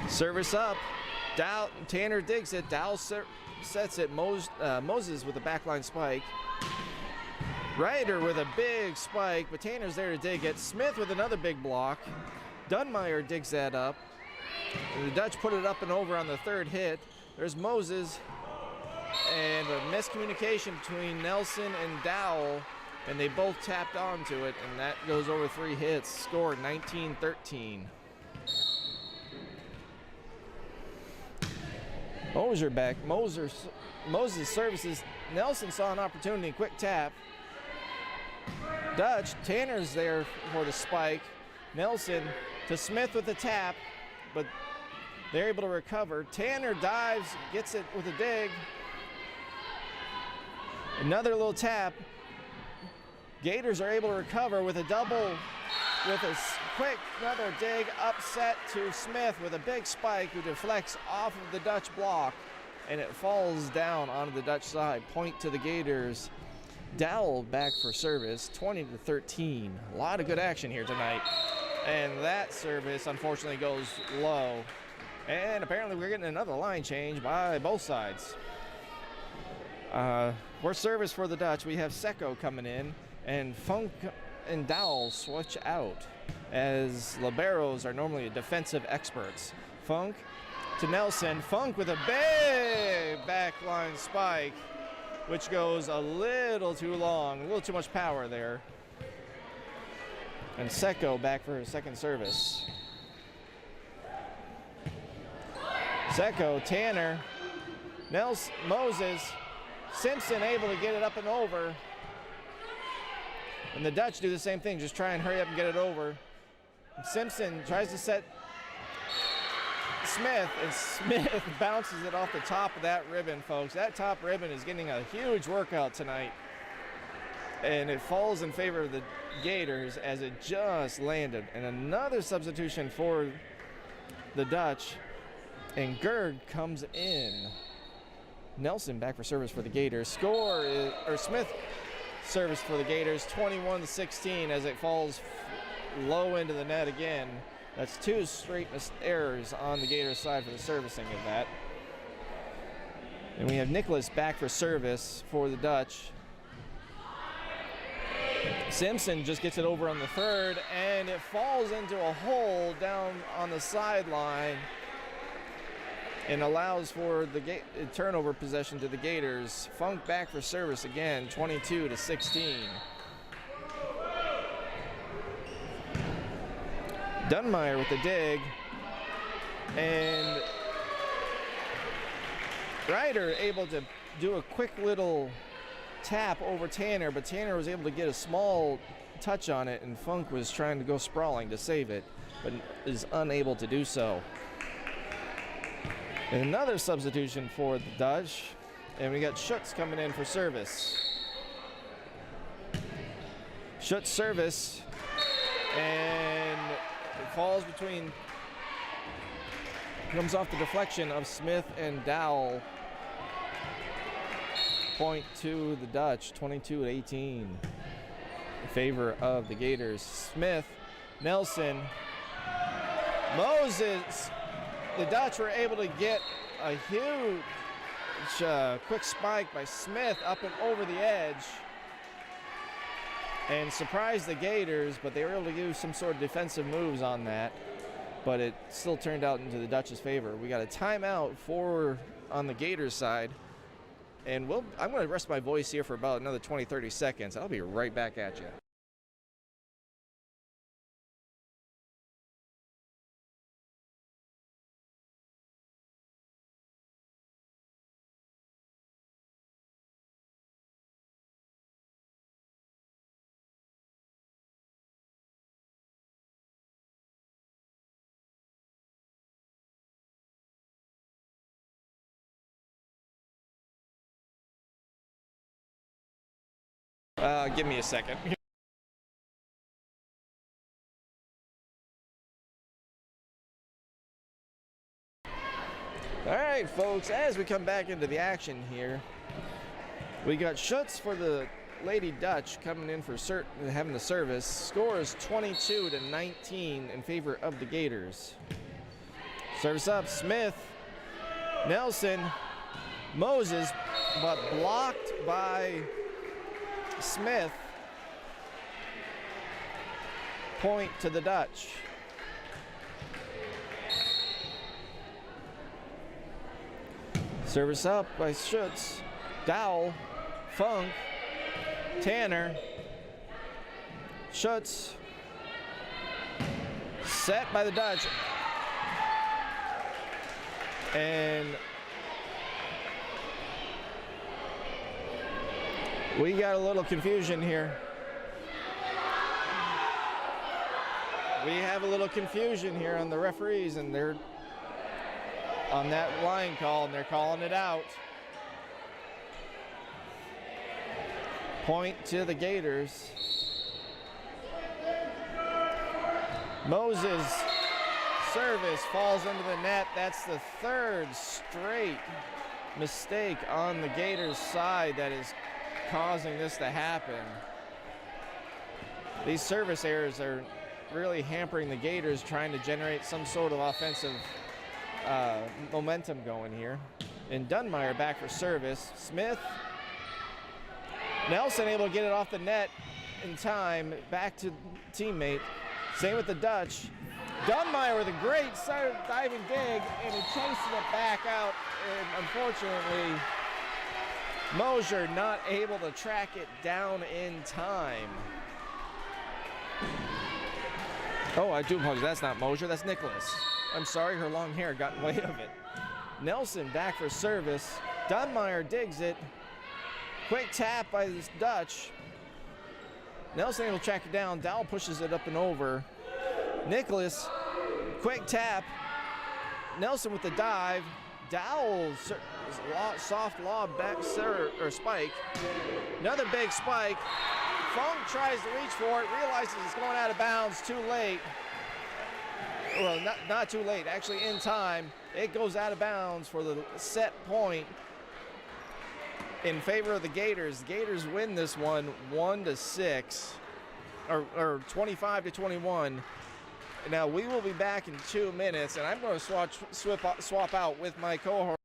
Service up. Dow, Tanner digs it. Dow sets it. Moses with a backline spike. Ryder with a big spike, but Tanner's there to dig it. Smith with another big block. Dunmeyer digs that up. And the Dutch put it up and over on the third hit. There's Moses. And a miscommunication between Nelson and Dowell, and they both tapped onto it, and that goes over 3 hits. Score 19-13. Mosier back. Moses services. Nelson saw an opportunity. Quick tap. Dutch. Tanner's there for the spike. Nelson to Smith with the tap, but they're able to recover. Tanner dives, gets it with a dig. Another little tap. Gators are able to recover with a double, with a quick another dig, upset to Smith with a big spike who deflects off of the Dutch block, and it falls down onto the Dutch side. Point to the Gators. Dowell back for service, 20-13. A lot of good action here tonight. And that service unfortunately goes low. And apparently we're getting another line change by both sides. For service for the Dutch, we have Secco coming in, and Funk and Dowell switch out, as liberos are normally defensive experts. Funk to Nelson. Funk with a big backline spike, which goes a little too long, a little too much power there. And Secco back for his second service. Secco, Tanner, Nelson, Moses, Simpson able to get it up and over. And the Dutch do the same thing, just try and hurry up and get it over. And Simpson tries to set Smith, and Smith bounces it off the top of that ribbon, folks. That top ribbon is getting a huge workout tonight. And it falls in favor of the Gators as it just landed. And another substitution for the Dutch. And Gerg comes in. Nelson back for service for the Gators. Score is, or Smith service for the Gators, 21-16 as it falls low into the net again. That's 2 straight errors on the Gators side for the servicing of that. And we have Nicholas back for service for the Dutch. Simpson just gets it over on the third, and it falls into a hole down on the sideline and allows for the turnover possession to the Gators. Funk back for service again, 22-16. Dunmeyer with the dig, and Ryder able to do a quick little tap over Tanner, but Tanner was able to get a small touch on it, and Funk was trying to go sprawling to save it, but is unable to do so. And another substitution for the Dutch, and we got Schutz coming in for service. Schutz service, and it falls between, comes off the deflection of Smith and Dowell. Point to the Dutch, 22-18 in favor of the Gators. Smith, Nelson, Moses. The Dutch were able to get a huge quick spike by Smith up and over the edge and surprised the Gators, but they were able to do some sort of defensive moves on that, but it still turned out into the Dutch's favor. We got a timeout on the Gators side, and I'm going to rest my voice here for about another 20-30 seconds. I'll be right back at you. Give me a second. All right. right, folks, as we come back into the action here, we got Schutz for the Lady Dutch coming in for having the service. Score is 22-19 in favor of the Gators. Service up, Smith, Nelson, Moses, but blocked by Smith. Point to the Dutch. Service up by Schutz, Dowell, Funk, Tanner, Schutz, set by the Dutch, and we got a little confusion here. We have a little confusion here on the referees, and they're on that line call, and they're calling it out. Point to the Gators. Moses' service falls into the net. That's the third straight mistake on the Gators' side that is causing this to happen. These service errors are really hampering the Gators trying to generate some sort of offensive momentum going here. And Dunmeyer back for service. Smith, Nelson able to get it off the net in time, back to teammate. Same with the Dutch. Dunmeyer with a great side diving dig, and he chasing it back out, and unfortunately Mosier not able to track it down in time. Oh, I do apologize. That's not Mosier, that's Nicholas. I'm sorry, her long hair got in the way of it. Nelson back for service. Dunmeyer digs it. Quick tap by this Dutch. Nelson able to track it down. Dowell pushes it up and over. Nicholas, quick tap. Nelson with the dive. Dowell, soft lob back, or spike. Another big spike. Funk tries to reach for it, realizes it's going out of bounds too late. Well, not too late, actually in time. It goes out of bounds for the set point in favor of the Gators. The Gators win this one 1-6, or 25-21. Now we will be back in 2 minutes, and I'm going to swap out with my cohort.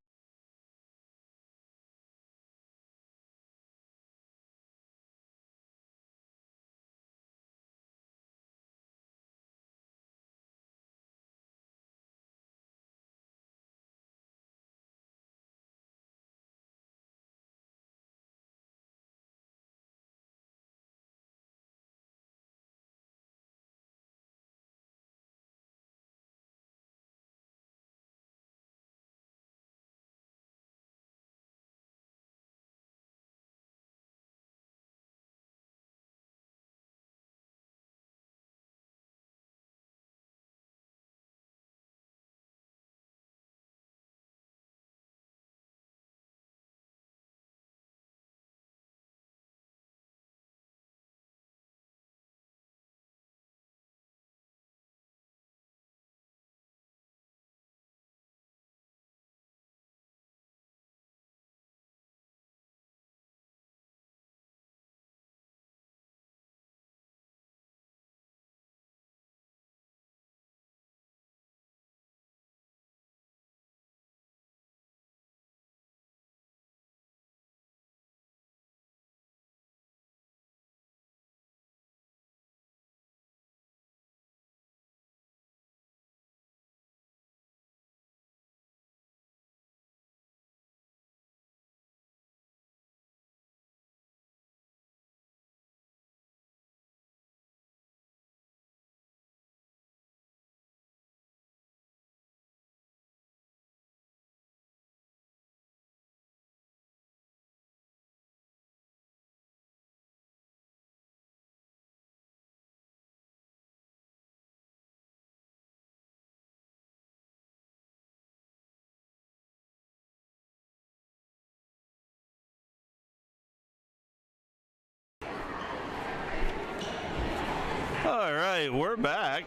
All right, we're back.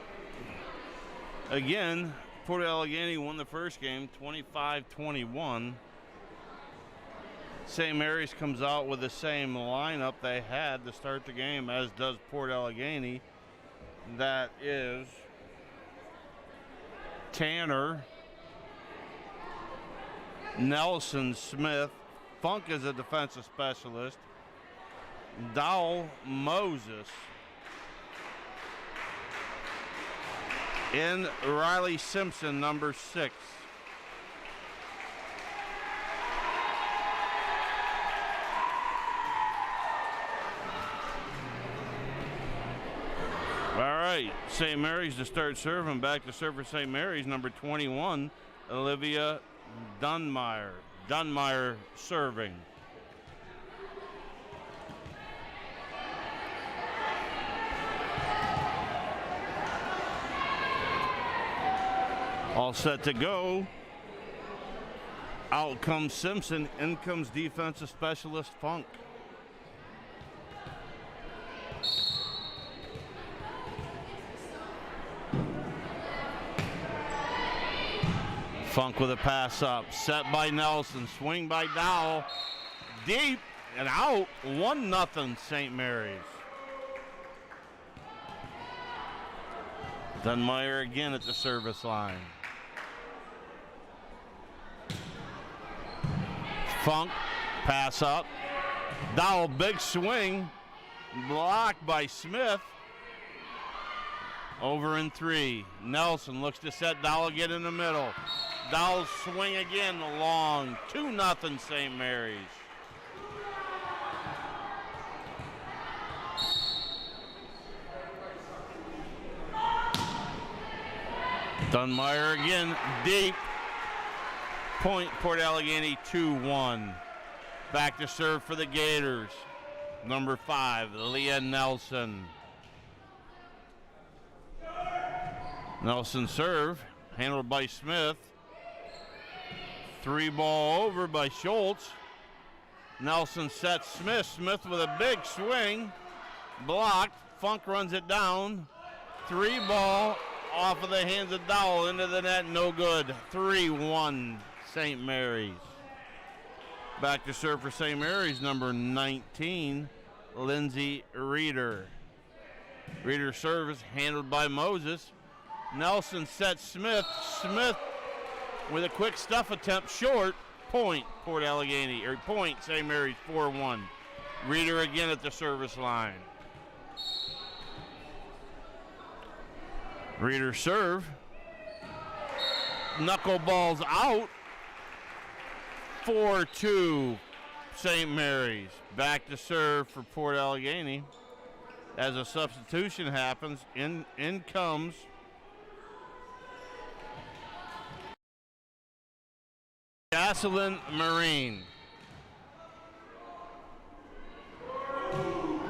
Again, Port Allegany won the first game 25-21. St. Mary's comes out with the same lineup they had to start the game, as does Port Allegany. That is Tanner, Nelson, Smith. Funk is a defensive specialist. Dowell, Moses. In Riley Simpson, number 6. All right, St. Mary's to start serving. Back to serve for St. Mary's, number 21, Olivia Dunmeyer. Dunmeyer serving. All set to go. Out comes Simpson. In comes defensive specialist Funk. Funk with a pass up. Set by Nelson. Swing by Dowell. Deep and out. 1-0 St. Mary's. Dunmeyer again at the service line. Funk, pass up. Dowell, big swing. Blocked by Smith. Over in 3. Nelson looks to set Dowell again in the middle. Dowell swing again long. 2-0 St. Mary's. Dunmeyer again, deep. Point, Port Allegany 2-1. Back to serve for the Gators. Number 5, Leah Nelson. Nelson serve, handled by Smith. 3-ball over by Schultz. Nelson sets Smith. Smith with a big swing. Blocked. Funk runs it down. 3-ball off of the hands of Dowell into the net. No good. 3-1 St. Mary's. Back to serve for St. Mary's, number 19, Lindsay Reeder. Reeder service handled by Moses. Nelson sets Smith. Smith with a quick stuff attempt short. Point, Port Allegany, or point, St. Mary's 4-1. Reeder again at the service line. Reeder serve. Knuckleballs out. 4-2 St. Mary's. Back to serve for Port Allegany. As a substitution happens, in comes Jocelyn Marine.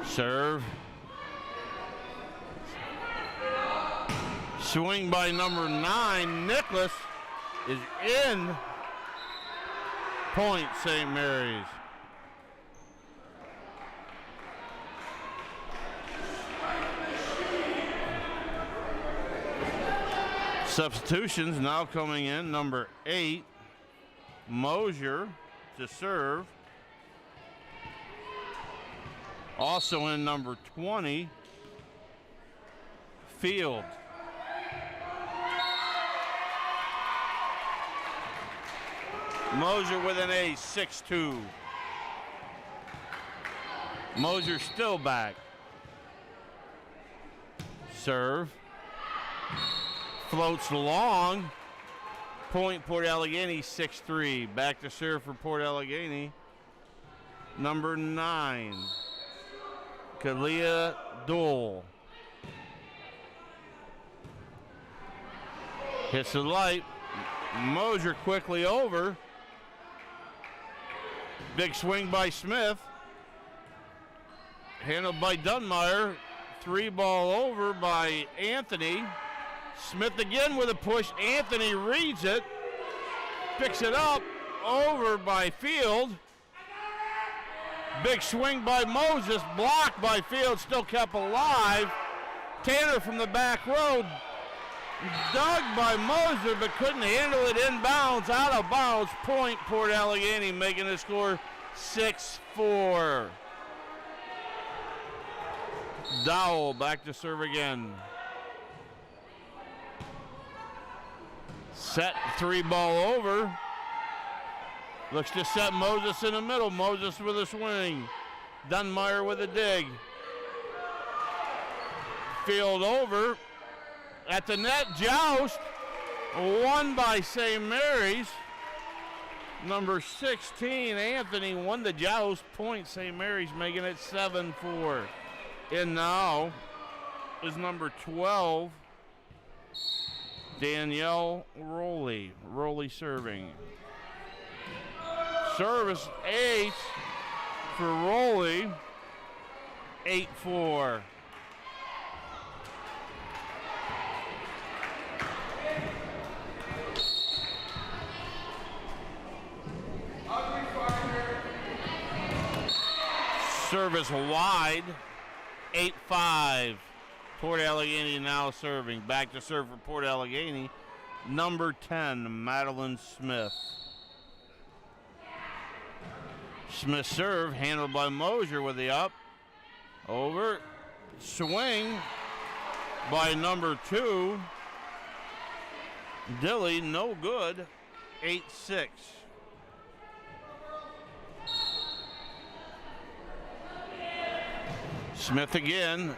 Serve. Swing by number 9, Nicholas, is in. Point, St. Mary's. Substitutions now coming in. Number 8, Mosier to serve. Also in number 20, Field. Mosier with an ace, 6-2. Mosier still back. Serve. Floats long. Point, Port Allegany, 6-3. Back to serve for Port Allegany. Number 9, Kalia Dole. Hits the light. Mosier quickly over. Big swing by Smith. Handled by Dunmeyer. 3-ball over by Anthony. Smith again with a push. Anthony reads it. Picks it up. Over by Field. Big swing by Moses. Blocked by Field. Still kept alive. Tanner from the back row Dug by Moser, but couldn't handle it inbounds, out of bounds. Point, Port Allegany, making the score 6-4. Dowell back to serve again. Set 3-ball over. Looks to set Moses in the middle. Moses with a swing. Dunmeyer with a dig. Field over. At the net, joust. Won by St. Mary's. Number 16, Anthony, won the joust. Point, St. Mary's, making it 7-4. In now is number 12, Danielle Rowley. Rowley serving. Service ace for Rowley. 8-4. Service wide. 8-5. Port Allegany now serving. Back to serve for Port Allegany. Number 10, Madeline Smith. Smith serve, handled by Mosier with the up. Over. Swing by number 2. Dilly, no good. 8-6. Smith again.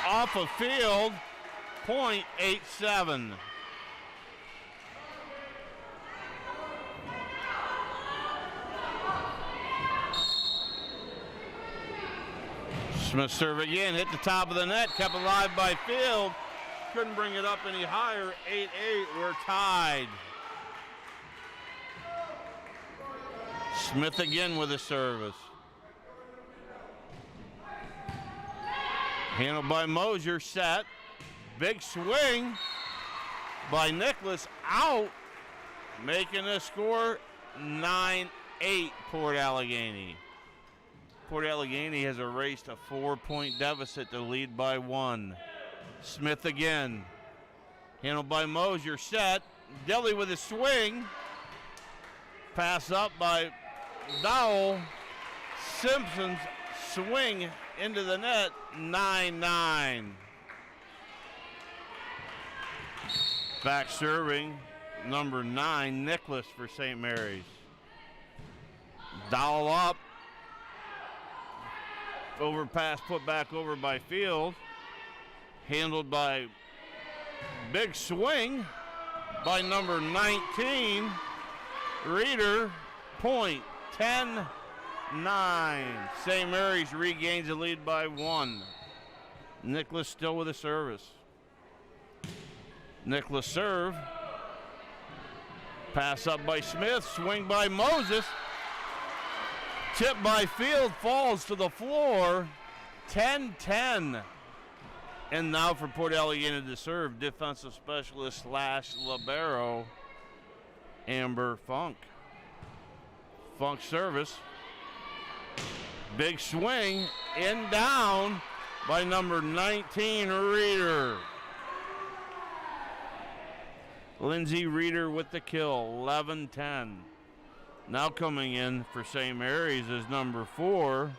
Off of field. Point, 8-7. Smith serve again, hit the top of the net, kept alive by Field. Couldn't bring it up any higher. 8-8, we're tied. Smith again with a service. Handled by Mosier, set. Big swing by Nicholas, out. Making the score 9-8, Port Allegany. Port Allegany has erased a 4-point deficit to lead by 1. Smith again. Handled by Mosier, set. Deli with a swing. Pass up by Dowell. Simpson's swing into the net, 9-9. Back serving, number 9, Nicholas for St. Mary's. Dowell up. Overpass put back over by Field. Handled by big swing by number 19, Reeder. Point, 10-9. St. Mary's regains the lead by 1. Nicholas still with a service. Nicholas serve. Pass up by Smith. Swing by Moses. Tip by Field. Falls to the floor. 10-10. And now for Port Allegany to serve, defensive specialist / libero, Amber Funk. Funk service. Big swing, in down by number 19, Reeder. Lindsay Reeder with the kill, 11-10. Now coming in for St. Mary's is number 4,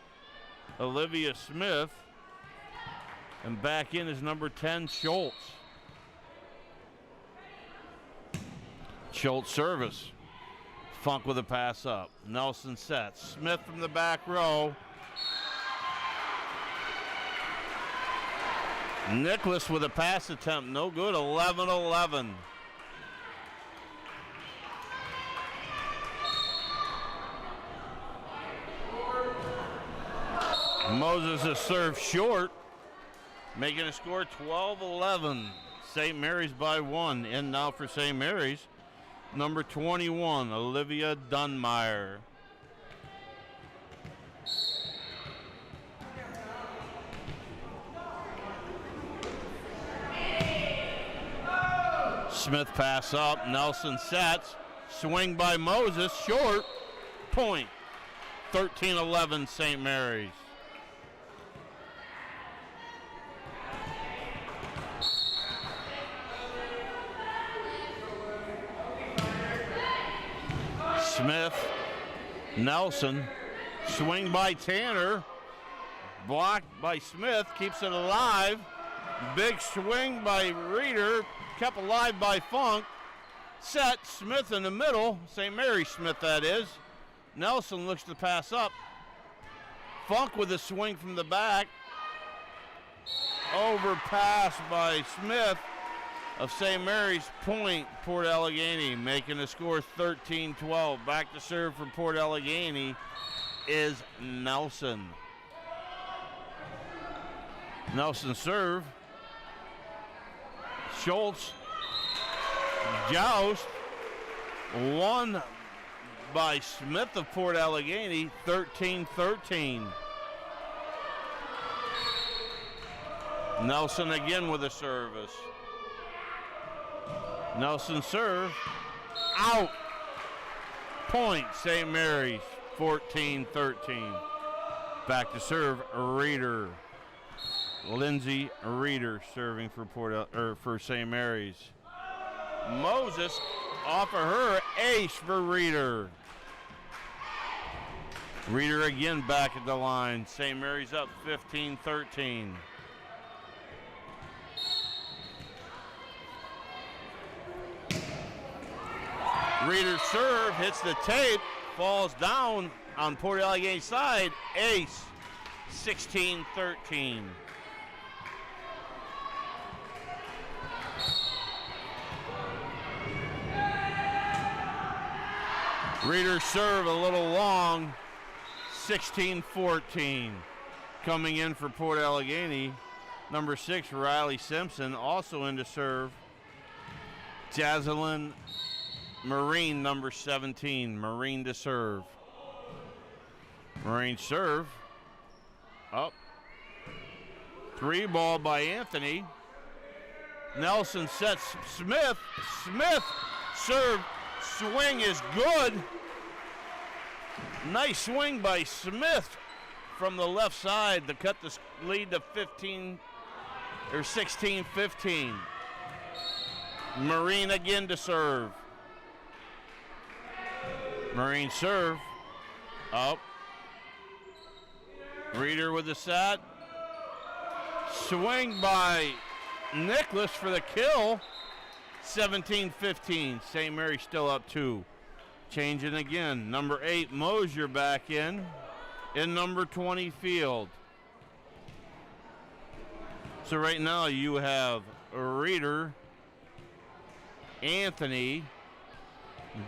Olivia Smith. And back in is number 10, Schultz. Schultz service. Funk with a pass up. Nelson sets. Smith from the back row. Nicholas with a pass attempt. No good. 11-11. Moses has served short. Making a score 12-11. St. Mary's by 1. In now for St. Mary's, number 21, Olivia Dunmeyer. Smith pass up. Nelson sets. Swing by Moses. Short. Point. 13-11 St. Mary's. Smith, Nelson, swing by Tanner, blocked by Smith, keeps it alive. Big swing by Reeder, kept alive by Funk. Set, Smith in the middle, St. Mary Smith that is. Nelson looks to pass up. Funk with a swing from the back. Overpass by Smith of St. Mary's. Point, Port Allegany, making the score 13-12. Back to serve for Port Allegany is Nelson. Nelson serve. Schultz, joust, won by Smith of Port Allegany, 13-13. Nelson again with a service. Nelson serve, out. Point, St. Mary's, 14-13. Back to serve, Reeder. Lindsay Reeder serving for St. Mary's. Moses off of her, ace for Reeder. Reeder again back at the line. St. Mary's up 15-13. Reeder serve, hits the tape, falls down on Port Allegany side, ace, 16-13. Reeder serve a little long, 16-14. Coming in for Port Allegany, number 6, Riley Simpson, also in to serve. Jazelyn Marine, number 17, Marine to serve. Marine serve, up. 3 ball by Anthony. Nelson sets Smith. Smith serve. Swing is good. Nice swing by Smith from the left side to cut the lead to 16-15. Marine again to serve. Marine serve. Up. Reeder with the set. Swing by Nicholas for the kill. 17-15. St. Mary still up 2. Changing again. Number 8, Mosier back in. In number 20, Field. So right now you have Reeder, Anthony,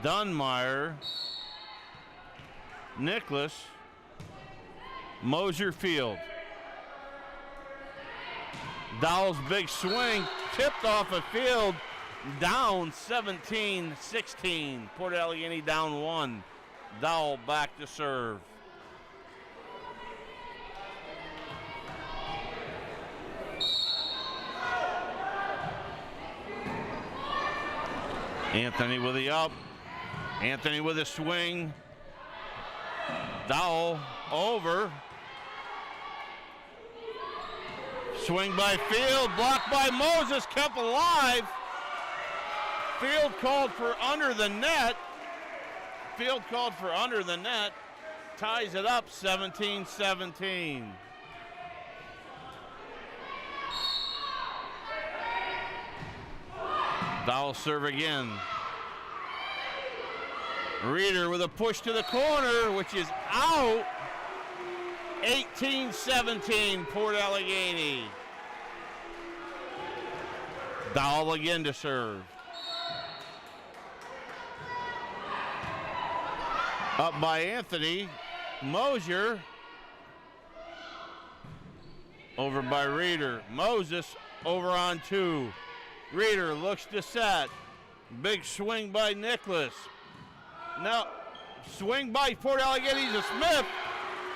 Dunmeyer, Nicholas, Mosier, Field. Dowell's big swing, tipped off a Field. Down 17-16. Port Allegany down 1. Dowell back to serve. Anthony with the up. Anthony with a swing. Dowell over. Swing by Field, blocked by Moses, kept alive. Field called for under the net. Field called for under the net. Ties it up 17-17. Dowell serve again. Reeder with a push to the corner, which is out. 18-17, Port Allegany. Dowell again to serve. Up by Anthony. Mosier. Over by Reeder. Moses over on 2. Reeder looks to set. Big swing by Nicholas. Now, swing by Port Allegany to Smith.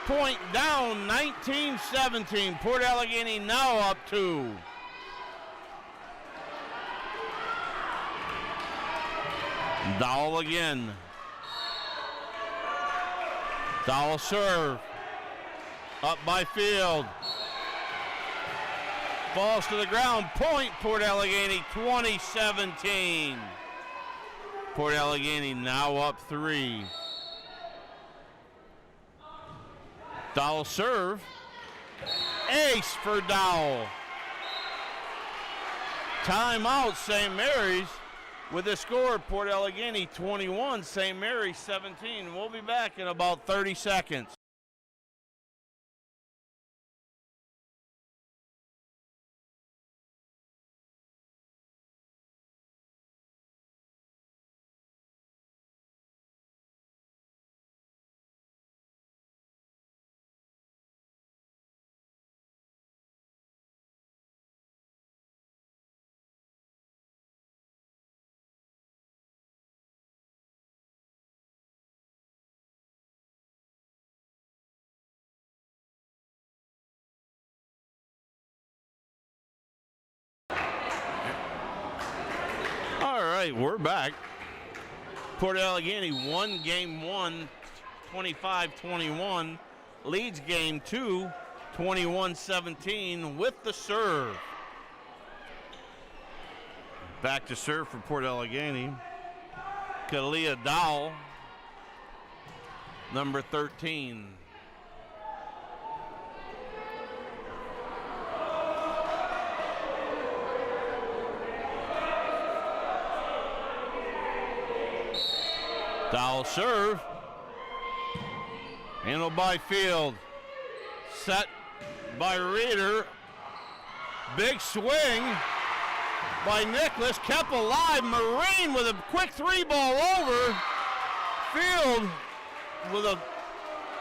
Point down, 19-17. Port Allegany now up 2. Dowell again. Dowell serve. Up by Field. Falls to the ground. Point, Port Allegany, 20-17. Port Allegany now up 3. Dowell serve. Ace for Dowell. Timeout, St. Mary's. With the score, Port Allegany 21, St. Mary's 17. We'll be back in about 30 seconds. All right, we're back. Port Allegany won game 1, 25-21. Leads game 2, 21-17 with the serve. Back to serve for Port Allegany. Kalia Dowell, number 13. Dowell serve. Handled by Field. Set by Reeder. Big swing by Nicholas. Kept alive. Marine with a quick 3-ball over. Field with a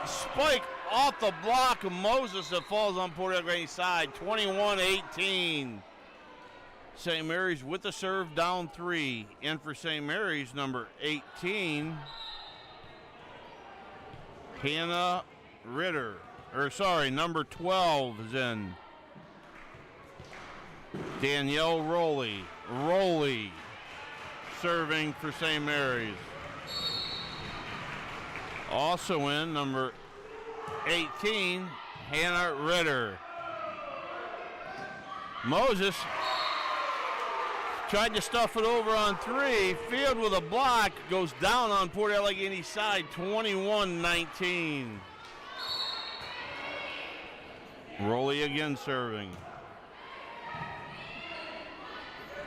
spike off the block of Moses that falls on Port Allegany's side. 21-18. St. Mary's with the serve, down 3. In for St. Mary's, number 18, Hannah Ritter. Number 12 is in. Danielle Rowley. Rowley serving for St. Mary's. Also in, number 18, Hannah Ritter. Moses tried to stuff it over on 3. Field with a block goes down on Port Allegany's side, 21-19. Rowley again serving.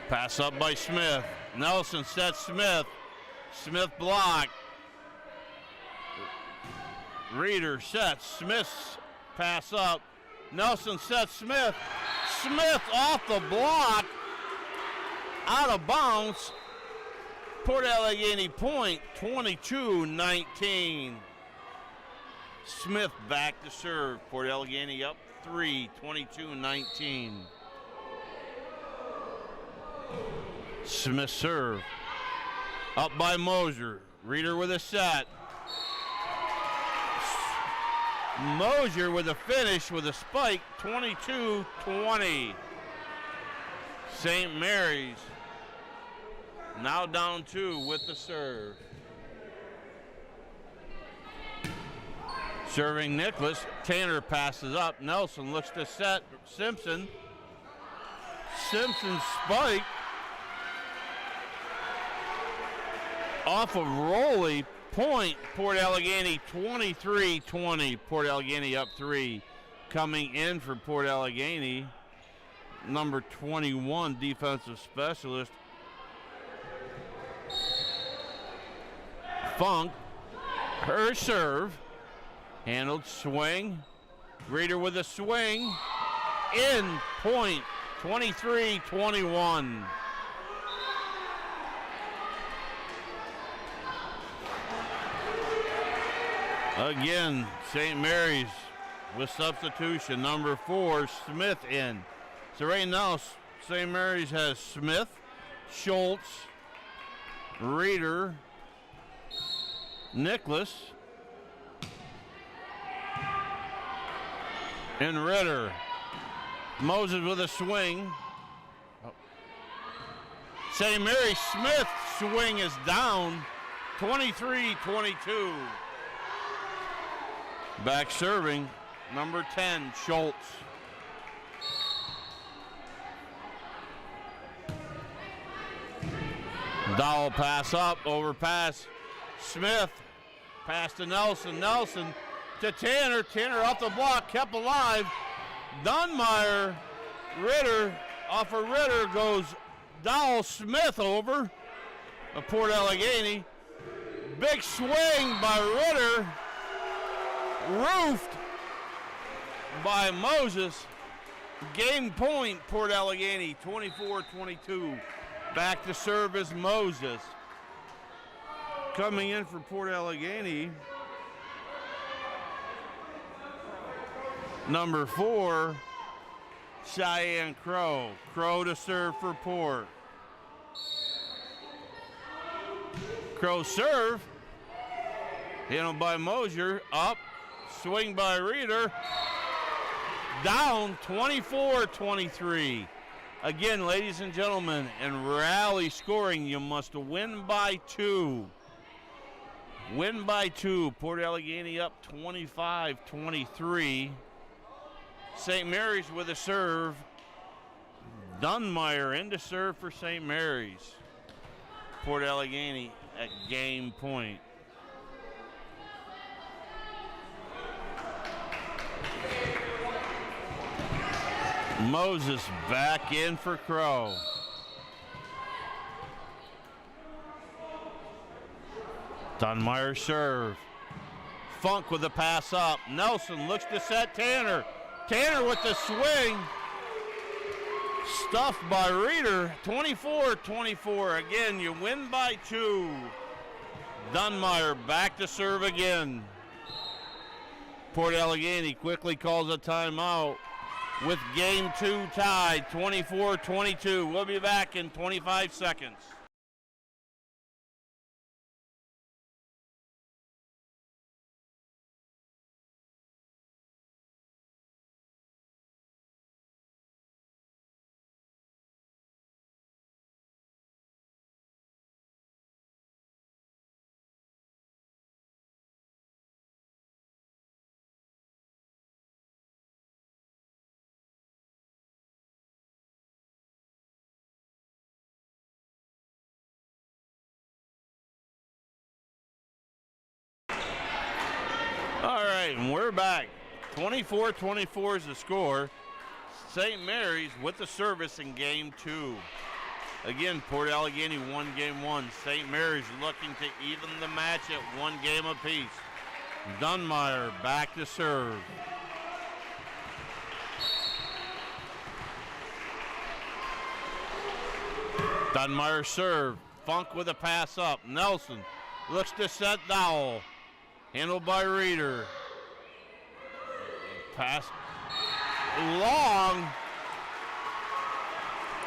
Pass up by Smith. Nelson sets Smith. Smith block. Reeder sets. Smith's pass up. Nelson sets Smith. Smith off the block. Out of bounds. Port Allegany point, 22-19. Smith back to serve. Port Allegany up 3, 22-19. Smith serve. Up by Mosier. Reeder with a set. Mosier with a finish with a spike, 22-20. St. Mary's now down 2 with the serve. Serving Nicholas. Tanner passes up. Nelson looks to set Simpson. Simpson spike off of Rowley. Point, Port Allegany 23-20. Port Allegany up 3. Coming in for Port Allegany, number 21, defensive specialist, Funk. Her serve. Handled swing. Reeder with a swing. In point, 23-21. Again, St. Mary's with substitution. Number 4, Smith in. So right now, St. Mary's has Smith, Schultz, Reeder, Nicholas, and Ritter. Moses with a swing. St. Mary's Smith swing is down, 23-22. Back serving, number 10, Schultz. Dowell pass up, overpass. Smith, pass to Nelson. Nelson to Tanner. Tanner off the block, kept alive. Dunmeyer, Ritter, off of Ritter goes Dowell Smith over of Port Allegany. Big swing by Ritter, roofed by Moses. Game point, Port Allegany, 24-22. Back to serve is Moses. Coming in for Port Allegany, number 4, Cheyenne Crow. Crow to serve for Port. Crow serve. Handled by Mosier. Up. Swing by Reeder. Down 24-23. Again, ladies and gentlemen, in rally scoring, you must win by 2. Win by 2. Port Allegany up 25-23. St. Mary's with a serve. Dunmeyer in to serve for St. Mary's. Port Allegany at game point. Moses back in for Crow. Dunmeyer serve. Funk with the pass up. Nelson looks to set Tanner. Tanner with the swing. Stuffed by Reeder. 24-24. Again, you win by 2. Dunmeyer back to serve again. Port Allegany quickly calls a timeout with game 2 tied, 24-22. We'll be back in 25 seconds. All right, and we're back. 24-24 is the score. St. Mary's with the service in game 2. Again, Port Allegany won game 1. St. Mary's looking to even the match at 1 game apiece. Dunmeyer back to serve. Dunmeyer serve. Funk with a pass up. Nelson looks to set Dowell. Handled by Reeder. Pass long.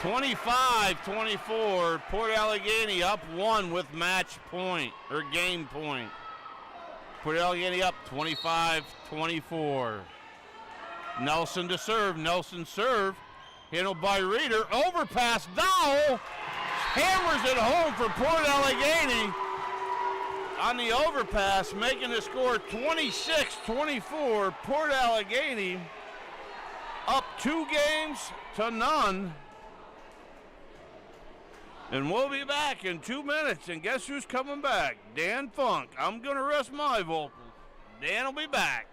25-24. Port Allegany up 1 with match point, or game point. Port Allegany up 25-24. Nelson to serve. Nelson serve. Handled by Reeder. Overpass. Dowell hammers it home for Port Allegany. On the overpass, making the score 26-24. Port Allegany up 2 games to none. And we'll be back in 2 minutes. And guess who's coming back? Dan Funk. I'm going to rest my vocals. Dan will be back.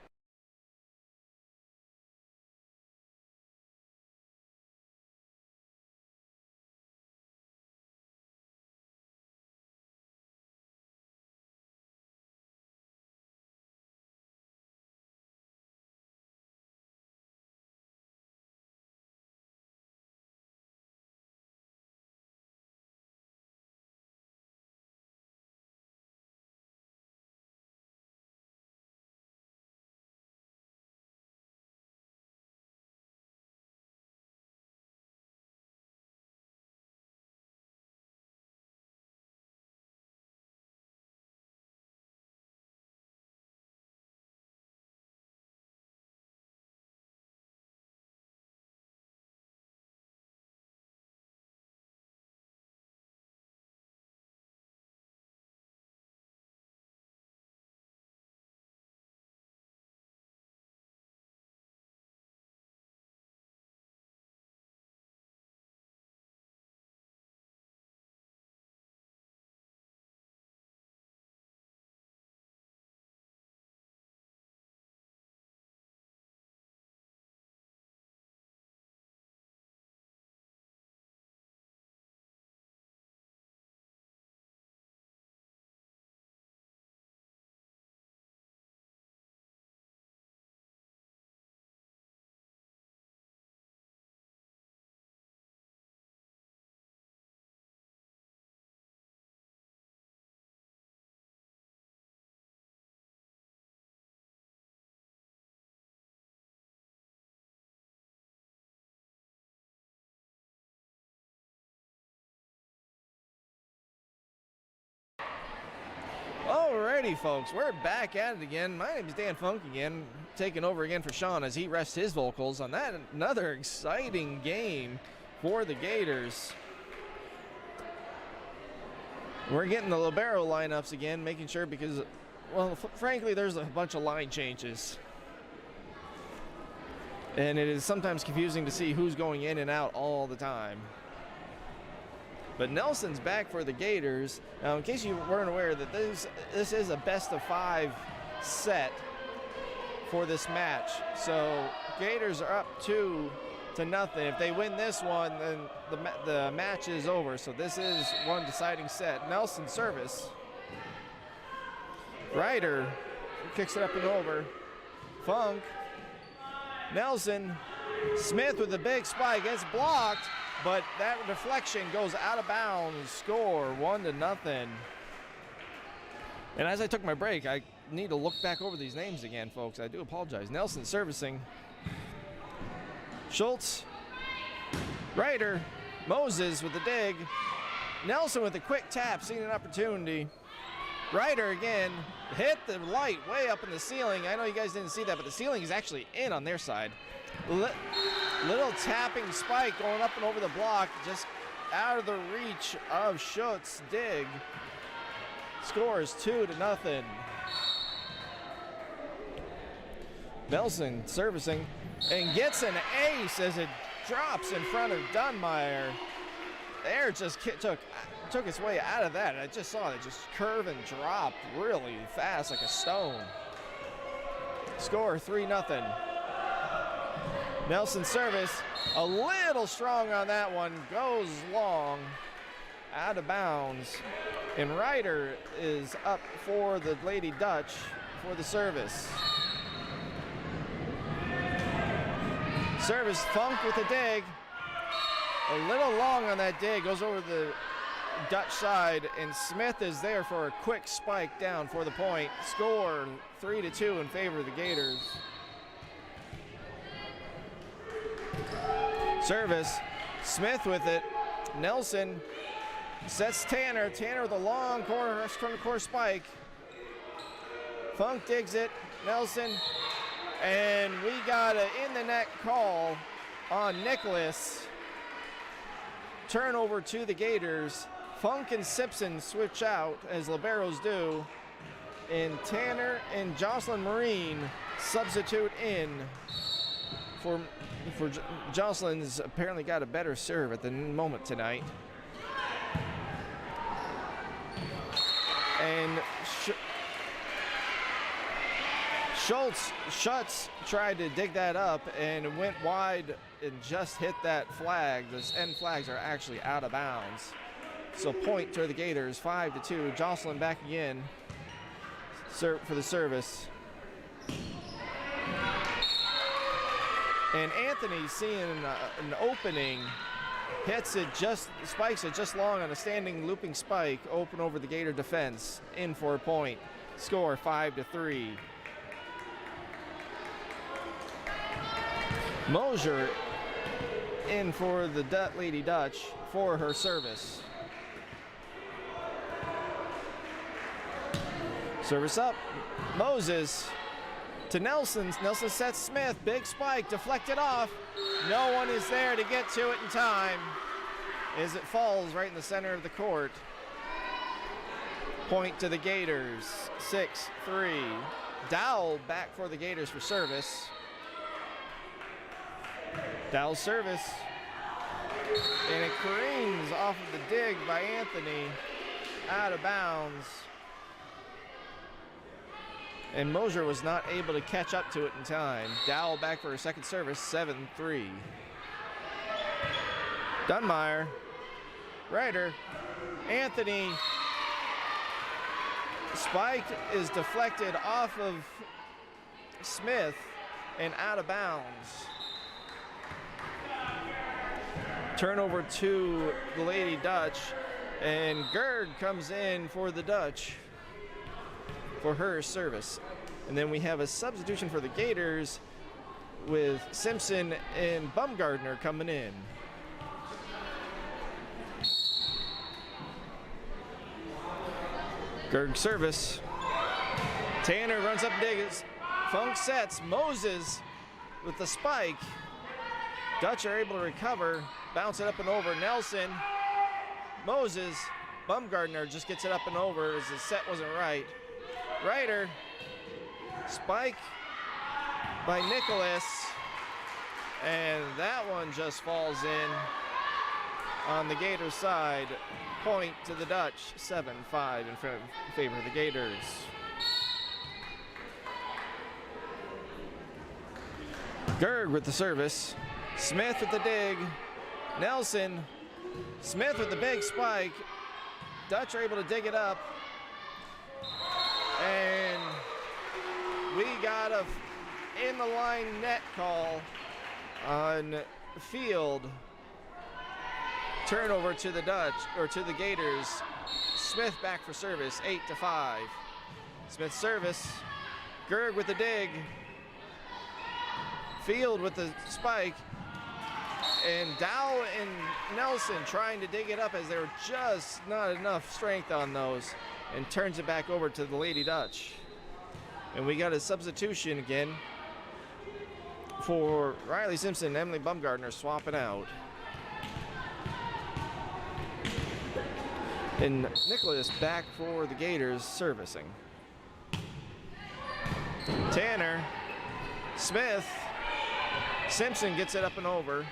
Alrighty, folks, we're back at it again. My name is Dan Funk again, taking over again for Sean as he rests his vocals on that. Another exciting game for the Gators. We're getting the libero lineups again, making sure because, well, frankly, there's a bunch of line changes. And it is sometimes confusing to see who's going in and out all the time. But Nelson's back for the Gators. Now, in case you weren't aware that this is a best-of-5 set for this match. So Gators are up 2-0. If they win this one, then the match is over. So this is one deciding set. Nelson service. Ryder kicks it up and over. Funk. Nelson. Smith with a big spike. It's blocked. But that deflection goes out of bounds. Score 1-0. And as I took my break, I need to look back over these names again, folks. I do apologize. Nelson servicing. Schultz. Ryder. Moses with the dig. Nelson with a quick tap, seeing an opportunity. Ryder again. Hit the light way up in the ceiling. I know you guys didn't see that, but the ceiling is actually in on their side. Little tapping spike going up and over the block, just out of the reach of Schultz. Dig. Scores 2-0. Nelson servicing and gets an ace as it drops in front of Dunmeyer. There just took its way out of that. I just saw it just curve and drop really fast like a stone. Score 3-0. Nelson service, a little strong on that one, goes long, out of bounds. And Ryder is up for the Lady Dutch for the service. Service, Funk with a dig. A little long on that dig, goes over the Dutch side, and Smith is there for a quick spike down for the point. Score 3-2 in favor of the Gators. Service, Smith with it. Nelson sets Tanner. Tanner with a long corner spike. Funk digs it. Nelson. And we got an in the net call on Nicholas. Turnover to the Gators. Funk and Simpson switch out as liberos do. And Tanner and Jocelyn Marine substitute in for Jocelyn's apparently got a better serve at the moment tonight. And Schultz tried to dig that up and went wide and just hit that flag. Those end flags are actually out of bounds. So point to the Gators, 5-2. Jocelyn back again for the service. And Anthony seeing an opening, hits it spikes it just long on a standing looping spike, open over the Gator defense, in for a point. Score 5-3. Mosier in for the Lady Dutch for her service. Service up, Moses to Nelson. Nelson sets Smith, big spike, deflected off. No one is there to get to it in time as it falls right in the center of the court. Point to the Gators, 6-3. Dowell back for the Gators for service. Dowell's service. And it careens off of the dig by Anthony, out of bounds. And Mosier was not able to catch up to it in time. Dowell back for her second service, 7-3. Dunmeyer, Ryder, Anthony. Spike is deflected off of Smith and out of bounds. Turnover to the Lady Dutch, and Gerd comes in for the Dutch for her service. And then we have a substitution for the Gators with Simpson and Bumgardner coming in. Gerd service. Tanner runs up and digs. Funk sets. Moses with the spike. Dutch are able to recover. Bounce it up and over. Nelson. Moses. Bumgardner just gets it up and over as the set wasn't right. Ryder. Spike by Nicholas. And that one just falls in on the Gators side. Point to the Dutch. 7-5 in favor of the Gators. Gerg with the service. Smith with the dig. Nelson. Smith with the big spike. Dutch are able to dig it up. And we got a in the line net call on field. Turnover to the Dutch, or to the Gators. Smith back for service, 8-5. Smith service. Gerg with the dig. Field with the spike. And Dow and Nelson trying to dig it up as there were just not enough strength on those, and turns it back over to the Lady Dutch. And we got a substitution again for Riley Simpson and Emily Bumgardner swapping out. And Nicholas back for the Gators servicing. Tanner, Smith, Simpson gets it up and over.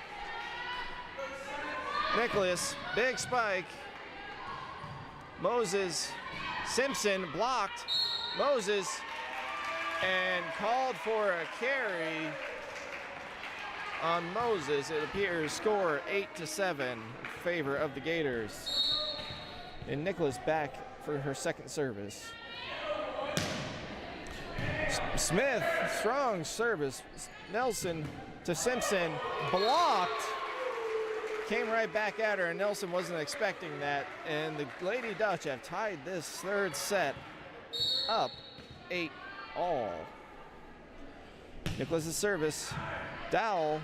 Nicholas, big spike. Moses, Simpson blocked. Moses, and called for a carry on Moses. It appears score 8-7 in favor of the Gators. And Nicholas back for her second service. Smith, strong service. Nelson to Simpson, blocked. Came right back at her, and Nelson wasn't expecting that. And the Lady Dutch have tied this third set up 8-all. Nicholas's service. Dowell.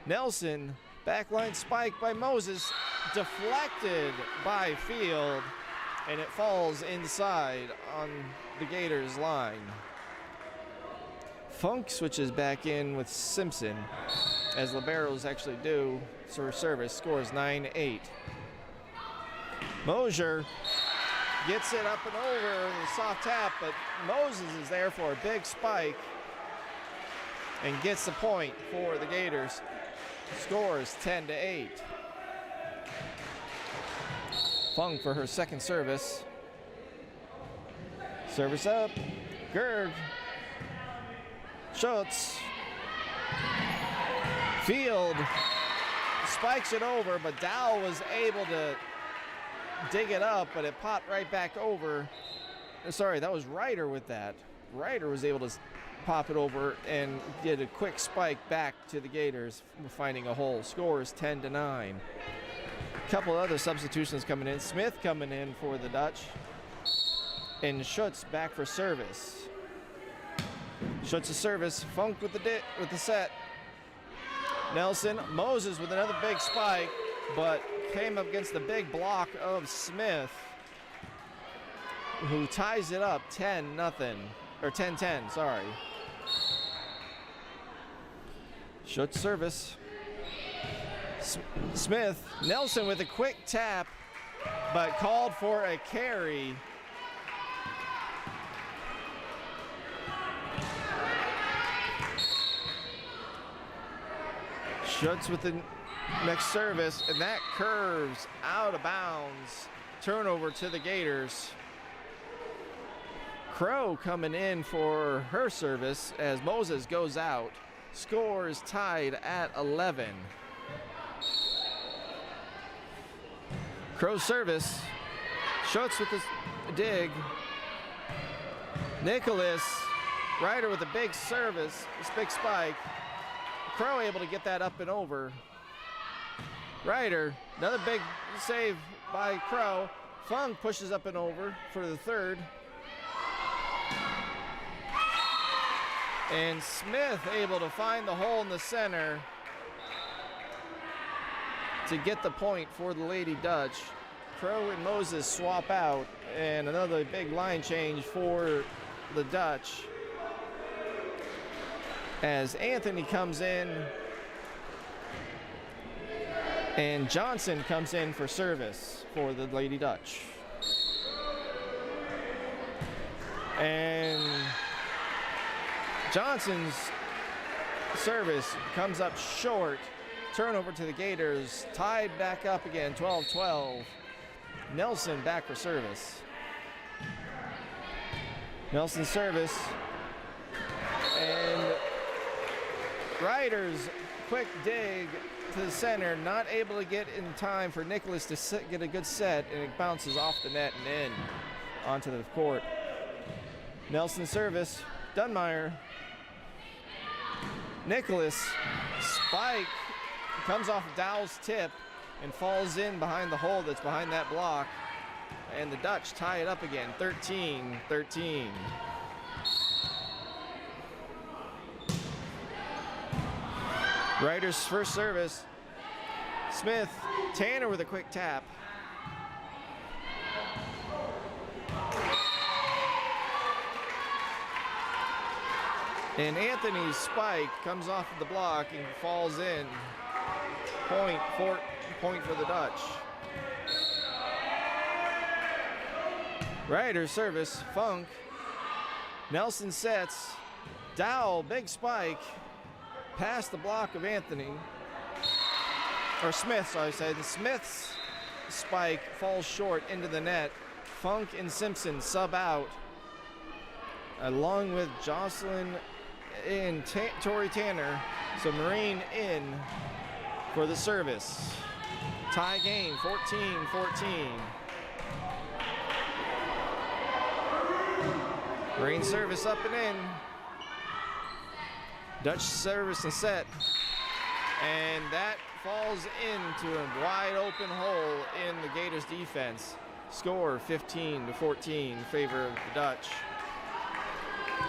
Nelson. Backline spike by Moses. Deflected by Field. And it falls inside on the Gators line. Funk switches back in with Simpson, as liberos actually do. So her service scores 9-8. Mosier gets it up and over with a soft tap, but Moses is there for a big spike and gets the point for the Gators. Scores 10-8. Fung for her second service. Service up. Gerg. Schutz. Field spikes it over, but Dow was able to dig it up, but it popped right back over. Sorry, that was Ryder with that. Ryder was able to pop it over and did a quick spike back to the Gators, finding a hole. Scores 10-9. A couple other substitutions coming in. Smith coming in for the Dutch, and Schutz back for service. Schutz's service. Funk with the set. Nelson. Moses with another big spike, but came up against the big block of Smith, who ties it up 10-0, or 10-10, sorry. Schutz service. Smith. Nelson with a quick tap, but called for a carry. Schutz with the next service, and that curves out of bounds. Turnover to the Gators. Crow coming in for her service as Moses goes out. Score is tied at 11. Crow's service. Schutz with the dig. Nicholas. Ryder with a big service, this big spike. Crow able to get that up and over. Ryder, another big save by Crow. Fung pushes up and over for the third. And Smith able to find the hole in the center to get the point for the Lady Dutch. Crow and Moses swap out, and another big line change for the Dutch as Anthony comes in and Johnson comes in for service for the Lady Dutch. And Johnson's service comes up short. Turnover to the Gators. Tied back up again, 12-12. Nelson back for service. Nelson's service. And Ryder's quick dig to the center, not able to get in time for Nicholas to get a good set, and it bounces off the net and in onto the court. Nelson's service, Dunmeyer. Nicholas, spike, comes off Dowell's tip and falls in behind the hole that's behind that block. And the Dutch tie it up again, 13-13. Ryder's first service. Smith, Tanner with a quick tap. And Anthony's spike comes off of the block and falls in. Point for the Dutch. Ryder's service, Funk. Nelson sets. Dowell, big spike. Past the block of Anthony. Or Smith, so I say. The Smith's spike falls short into the net. Funk and Simpson sub out. Along with Jocelyn and Tori Tanner. So Marine in for the service. Tie game, 14-14. Marine service up and in. Dutch service and set. And that falls into a wide open hole in the Gators defense. Score 15-14 in favor of the Dutch.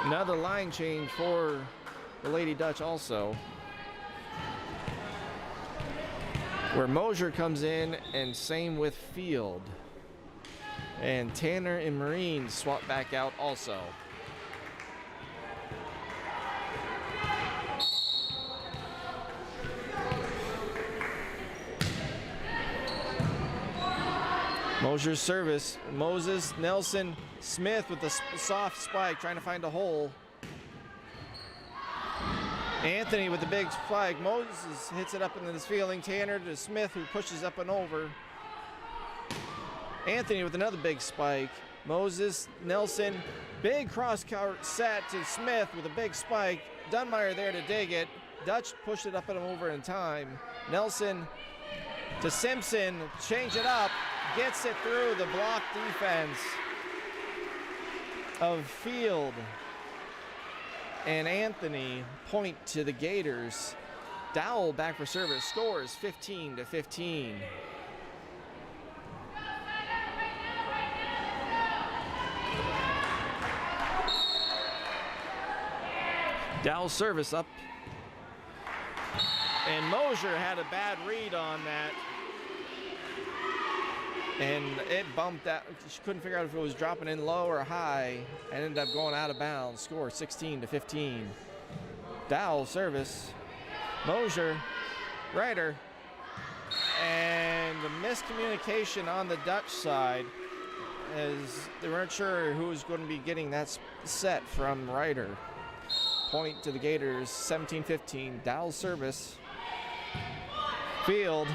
Another line change for the Lady Dutch also, where Mosier comes in, and same with Field. And Tanner and Marine swap back out also. Mosier's service. Moses, Nelson, Smith with the soft spike, trying to find a hole. Anthony with the big spike. Moses hits it up into this fielding. Tanner to Smith, who pushes up and over. Anthony with another big spike. Moses, Nelson, big cross-court set to Smith with a big spike. Dunmeyer there to dig it. Dutch pushed it up and over in time. Nelson to Simpson, change it up. Gets it through the block defense of Field and Anthony. Point to the Gators. Dowell back for service. Scores 15-15. Dowell's service up. And Mosier had a bad read on that. And it bumped out. She couldn't figure out if it was dropping in low or high, and ended up going out of bounds. Score 16-15. Dowell service. Mosier, Ryder. And the miscommunication on the Dutch side, as they weren't sure who was going to be getting that set from Ryder. Point to the Gators, 17-15. Dowell service. Field.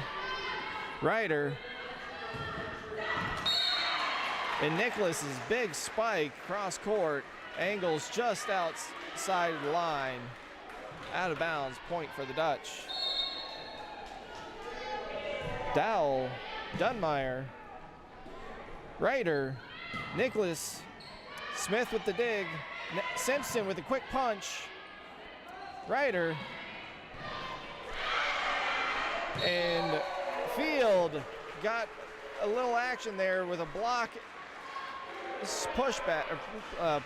Ryder. And Nicholas's big spike cross court angles just outside the line. Out of bounds, point for the Dutch. Dowell, Dunmeyer, Ryder, Nicholas, Smith with the dig, Simpson with a quick punch, Ryder, and Field got a little action there with a block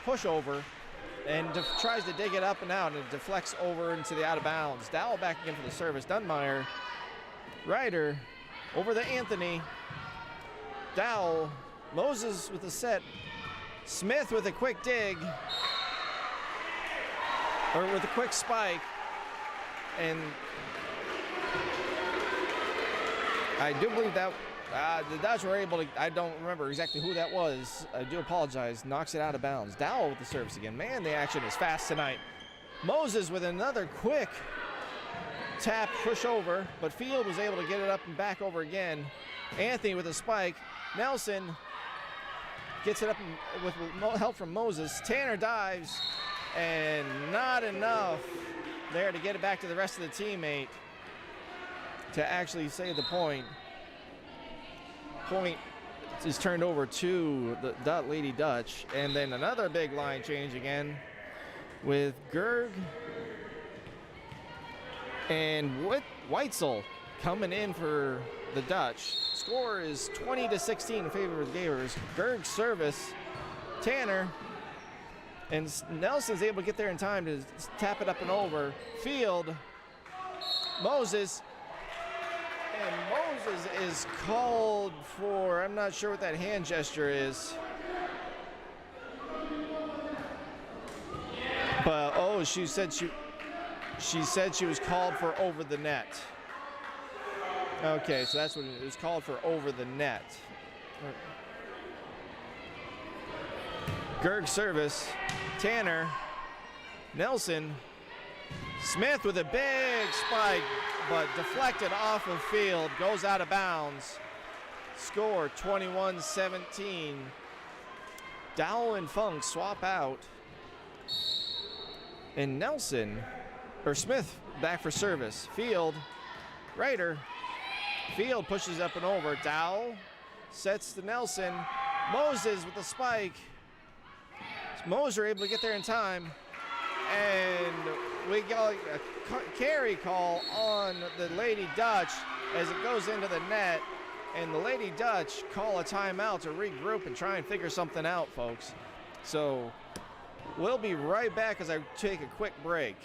pushover, and tries to dig it up and out, and it deflects over into the out of bounds. Dowell back again for the service. Dunmeyer, Ryder over to Anthony. Dowell, Moses with the set. Smith with a quick dig, or with a quick spike, and I do believe that the Dutch were able to, I don't remember exactly who that was, I do apologize, knocks it out of bounds. Dowell with the service again. Man, the action is fast tonight. Moses with another quick tap push over, but Field was able to get it up and back over again. Anthony with a spike. Nelson gets it up with help from Moses. Tanner dives, and not enough there to get it back to the rest of the teammate to actually save the point. Point is turned over to the Lady Dutch, and then another big line change again with Gerg and Weitzel coming in for the Dutch. Score is 20-16 in favor of the Gators. Gerg service, Tanner, and Nelson's able to get there in time to tap it up and over. Field, Moses, and Moses is called for, I'm not sure what that hand gesture is. But, oh, she said she was called for over the net. Okay, so that's what it was called for, over the net. Gerg service, Tanner, Nelson, Smith with a big spike, but deflected off of Field, goes out of bounds. Score 21-17. Dowell and Funk swap out. And Smith back for service. Field, Ryder. Field pushes up and over. Dowell sets to Nelson. Moses with the spike. Moser able to get there in time. And we got a carry call on the Lady Dutch as it goes into the net. And the Lady Dutch call a timeout to regroup and try and figure something out, folks. So we'll be right back as I take a quick break.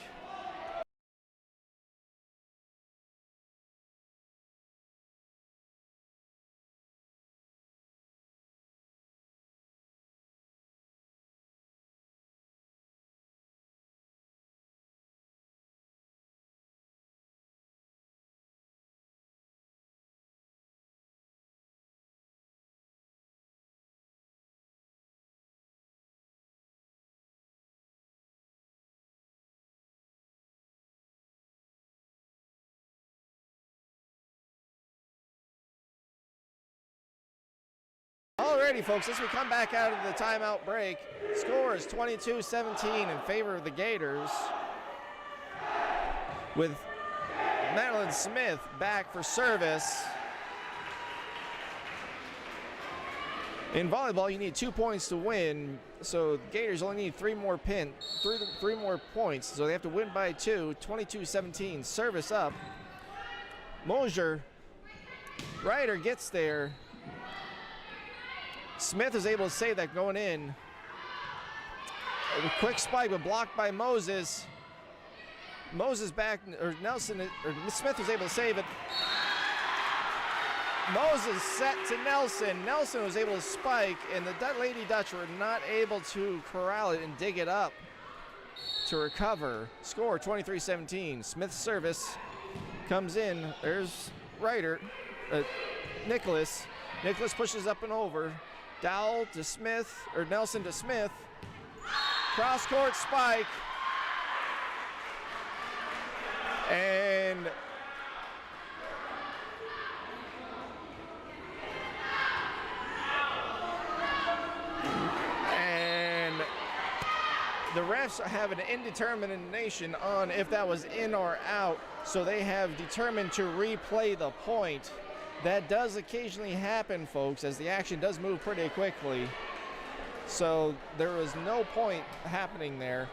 Alrighty, folks, as we come back out of the timeout break, score is 22-17 in favor of the Gators, with Madeline Smith back for service. In volleyball, you need 2 points to win, so the Gators only need three more points, so they have to win by 2. 22-17, service up. Mosier, Ryder gets there. Smith is able to save that going in. A quick spike, but blocked by Moses. Moses back, or Smith was able to save it. Moses set to Nelson. Nelson was able to spike, and the Lady Dutch were not able to corral it and dig it up to recover. Score 23-17. Smith's service comes in. There's Ryder, Nicholas. Nicholas pushes up and over. Dowell to Smith, or Nelson to Smith. Cross court spike. And the refs have an indetermination on if that was in or out, so they have determined to replay the point. That does occasionally happen, folks, as the action does move pretty quickly. So there was no point happening there.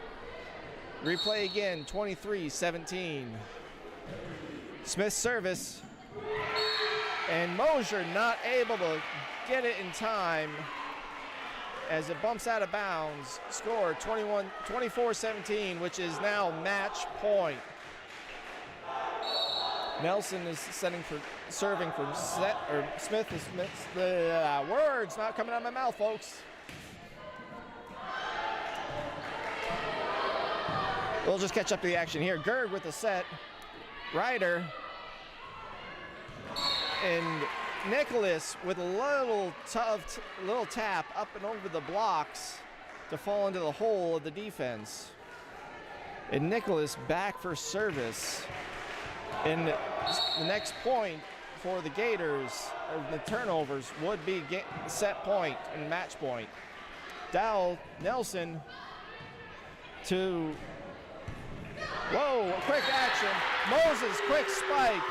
Replay again, 23-17. Smith's service. And Mosier not able to get it in time as it bumps out of bounds. Score 24-17, which is now match point. Nelson is serving for Smith. Words not coming out of my mouth, folks. We'll just catch up to the action here. Gerg with the set. Ryder. And Nicholas with a little tap up and over the blocks to fall into the hole of the defense. And Nicholas back for service. And the next point for the Gators, the turnovers, would be set point and match point. Dowell Nelson to, whoa, quick action. Moses, quick spike.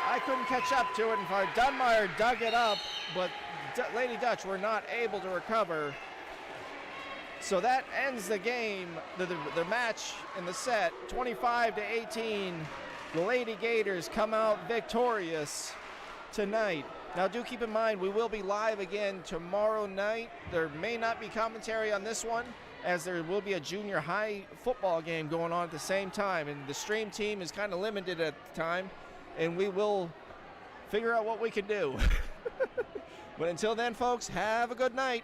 I couldn't catch up to it, and Dunmeyer dug it up, but Lady Dutch were not able to recover. So that ends the game, the match in the set, 25-18. The Lady Gators come out victorious tonight. Now do keep in mind, we will be live again tomorrow night. There may not be commentary on this one, as there will be a junior high football game going on at the same time, and the stream team is kind of limited at the time, and we will figure out what we can do. But until then, folks, have a good night.